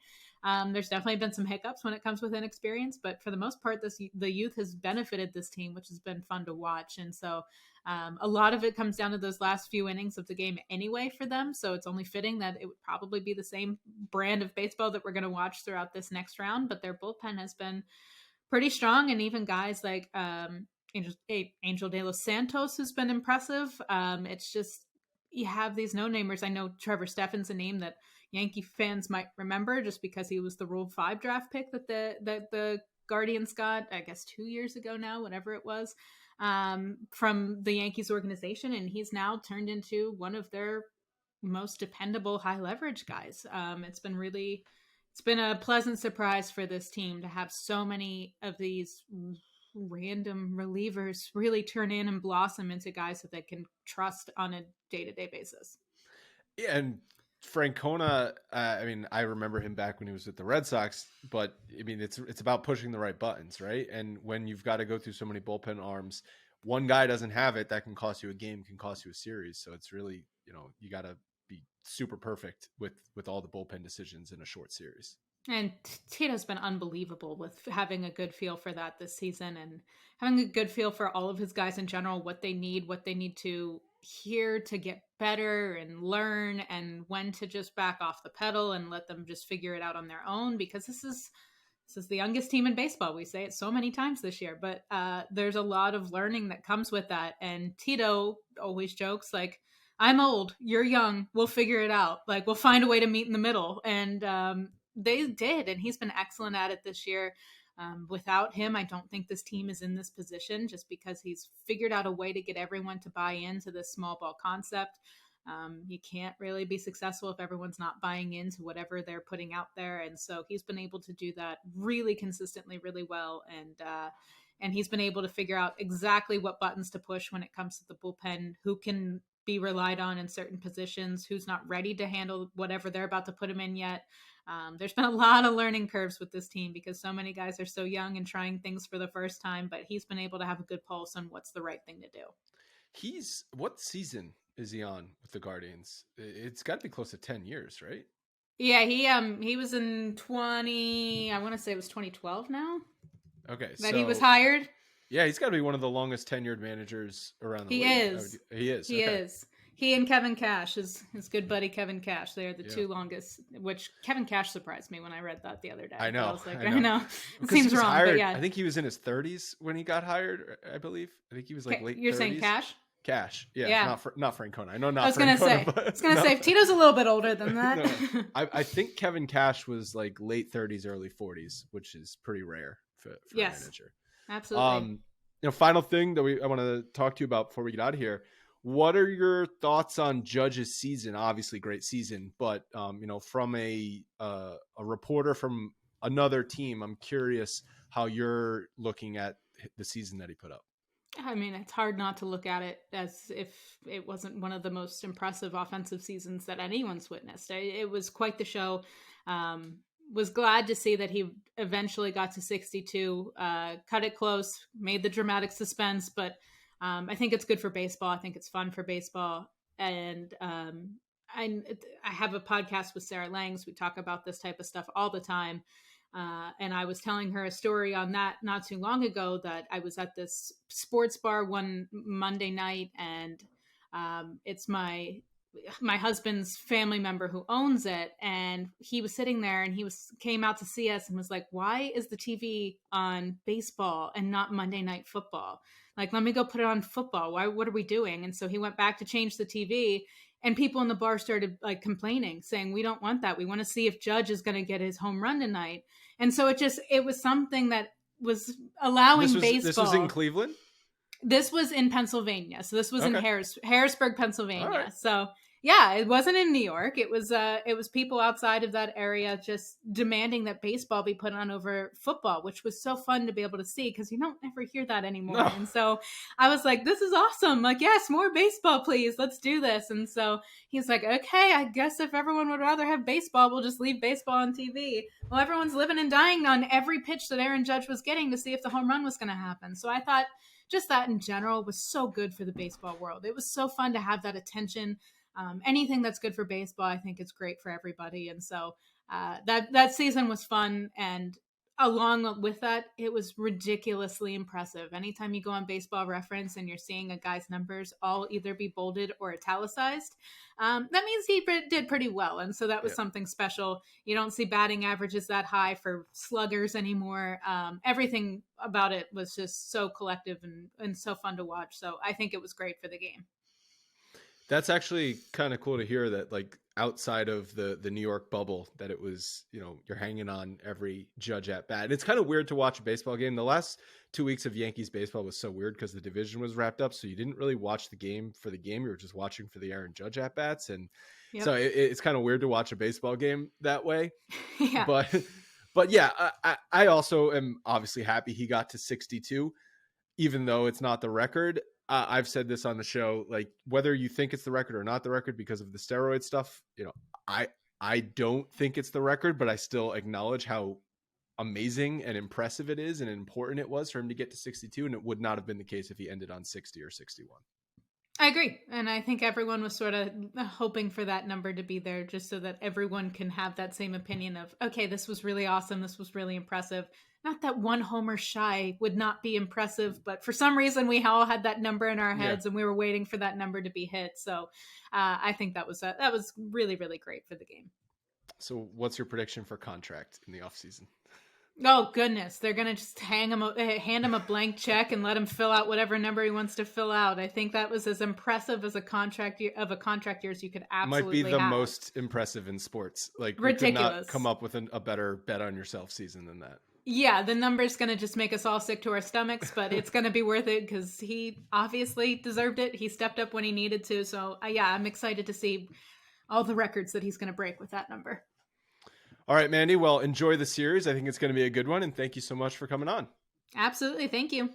S4: There's definitely been some hiccups when it comes with inexperience, but for the most part, the youth has benefited this team, which has been fun to watch. And so a lot of it comes down to those last few innings of the game anyway for them. So it's only fitting that it would probably be the same brand of baseball that we're going to watch throughout this next round. But their bullpen has been pretty strong. And even guys like Angel De Los Santos, who's been impressive. It's just, you have these no-namers. I know Trevor Stephan's a name that Yankee fans might remember just because he was the Rule 5 draft pick that the Guardians got, I guess 2 years ago now, whatever it was, from the Yankees organization. And he's now turned into one of their most dependable high leverage guys. It's been a pleasant surprise for this team to have so many of these random relievers really turn in and blossom into guys that they can trust on a day-to-day basis.
S1: Yeah, and Francona, I mean, I remember him back when he was with the Red Sox, but I mean, it's about pushing the right buttons, right? And when you've got to go through so many bullpen arms, one guy doesn't have it, that can cost you a game, can cost you a series. So it's really, you got to be super perfect with all the bullpen decisions in a short series.
S4: And Tito's been unbelievable with having a good feel for that this season and having a good feel for all of his guys in general, what they need to hear to get better and learn, and when to just back off the pedal and let them just figure it out on their own, because this is the youngest team in baseball. We say it so many times this year, but there's a lot of learning that comes with that. And Tito always jokes like, I'm old, you're young, we'll figure it out. Like, we'll find a way to meet in the middle. And they did, and he's been excellent at it this year. Without him, I don't think this team is in this position, just because he's figured out a way to get everyone to buy into this small ball concept. You can't really be successful if everyone's not buying into whatever they're putting out there. And so he's been able to do that really consistently, really well. And he's been able to figure out exactly what buttons to push when it comes to the bullpen, who can be relied on in certain positions, who's not ready to handle whatever they're about to put him in yet. There's been a lot of learning curves with this team because so many guys are so young and trying things for the first time, but he's been able to have a good pulse on what's the right thing to do.
S1: What season is he on with the Guardians? It's got to be close to 10 years, right?
S4: Yeah, he was in I want to say it was 2012 now.
S1: Okay.
S4: That he was hired.
S1: Yeah, he's got to be one of the longest tenured managers around the league. He is.
S4: He is. He and Kevin Cash, his good buddy Kevin Cash, they are the two longest, which Kevin Cash surprised me when I read that the other day.
S1: I know.
S4: I was like, I know. It
S1: seems
S4: wrong,
S1: hired,
S4: but yeah.
S1: I think he was in his 30s when he got hired, I believe. I think he was like late 30s.
S4: You're saying Cash?
S1: Cash. Yeah. Not Francona. I know not
S4: I was going to say, Tito's a little bit older than that.
S1: No, I think Kevin Cash was like late 30s, early 40s, which is pretty rare for a manager.
S4: Absolutely.
S1: Final thing that I want to talk to you about before we get out of here. What are your thoughts on Judge's season? Obviously, great season, but from a reporter from another team, I'm curious how you're looking at the season that he put up.
S4: I mean, it's hard not to look at it as if it wasn't one of the most impressive offensive seasons that anyone's witnessed. It was quite the show. Was glad to see that he eventually got to 62, cut it close, made the dramatic suspense, but I think it's good for baseball. I think it's fun for baseball. And I have a podcast with Sarah Langs. We talk about this type of stuff all the time. And I was telling her a story on that not too long ago, that I was at this sports bar one Monday night, and it's my husband's family member who owns it. And he was sitting there, and came out to see us and was like, why is the TV on baseball and not Monday Night Football? Like, let me go put it on football. What are we doing? And so he went back to change the TV, and people in the bar started like complaining, saying, we don't want that. We want to see if Judge is going to get his home run tonight. And so it was something that was allowing baseball.
S1: This was in Cleveland?
S4: This was in Pennsylvania. So this was in Harrisburg, Pennsylvania.
S1: Right.
S4: So yeah, it wasn't in New York. It was people outside of that area just demanding that baseball be put on over football, which was so fun to be able to see, because you don't ever hear that anymore. No. And so I was like, this is awesome. Like, yes, more baseball, please. Let's do this. And so he's like, okay, I guess if everyone would rather have baseball, we'll just leave baseball on TV. Well, everyone's living and dying on every pitch that Aaron Judge was getting to see if the home run was going to happen. So I thought just that in general was so good for the baseball world. It was so fun to have that attention. Anything that's good for baseball, I think it's great for everybody. And so that season was fun. And along with that, it was ridiculously impressive. Anytime you go on Baseball Reference and you're seeing a guy's numbers all either be bolded or italicized, that means he did pretty well. And so that was something special. You don't see batting averages that high for sluggers anymore. Everything about it was just so collective and so fun to watch. So I think it was great for the game.
S1: That's actually kind of cool to hear, that like outside of the New York bubble, that it was, you're hanging on every Judge at bat. And it's kind of weird to watch a baseball game. The last 2 weeks of Yankees baseball was so weird because the division was wrapped up. So you didn't really watch the game for the game. You were just watching for the Aaron Judge at bats. And so it's kind of weird to watch a baseball game that way.
S4: Yeah.
S1: But yeah, I also am obviously happy he got to 62, even though it's not the record. I've said this on the show, like whether you think it's the record or not the record because of the steroid stuff, I don't think it's the record, but I still acknowledge how amazing and impressive it is and important it was for him to get to 62. And it would not have been the case if he ended on 60 or 61.
S4: I agree. And I think everyone was sort of hoping for that number to be there just so that everyone can have that same opinion of, okay, this was really awesome. This was really impressive. Not that one homer shy would not be impressive, but for some reason we all had that number in our heads and we were waiting for that number to be hit. So I think that was really, really great for the game.
S1: So what's your prediction for contract in the offseason?
S4: Oh goodness, they're gonna just hand him a blank check and let him fill out whatever number he wants to fill out. I think that was as impressive as a contract year as you could absolutely
S1: might be the
S4: have.
S1: most impressive in sports. Like
S4: ridiculous.
S1: You could not come up with a better bet on yourself season than that.
S4: Yeah, the number's gonna just make us all sick to our stomachs, but it's gonna be worth it because he obviously deserved it. He stepped up when he needed to. So I'm excited to see all the records that he's gonna break with that number.
S1: All right, Mandy. Well, enjoy the series. I think it's going to be a good one. And thank you so much for coming on.
S4: Absolutely. Thank you.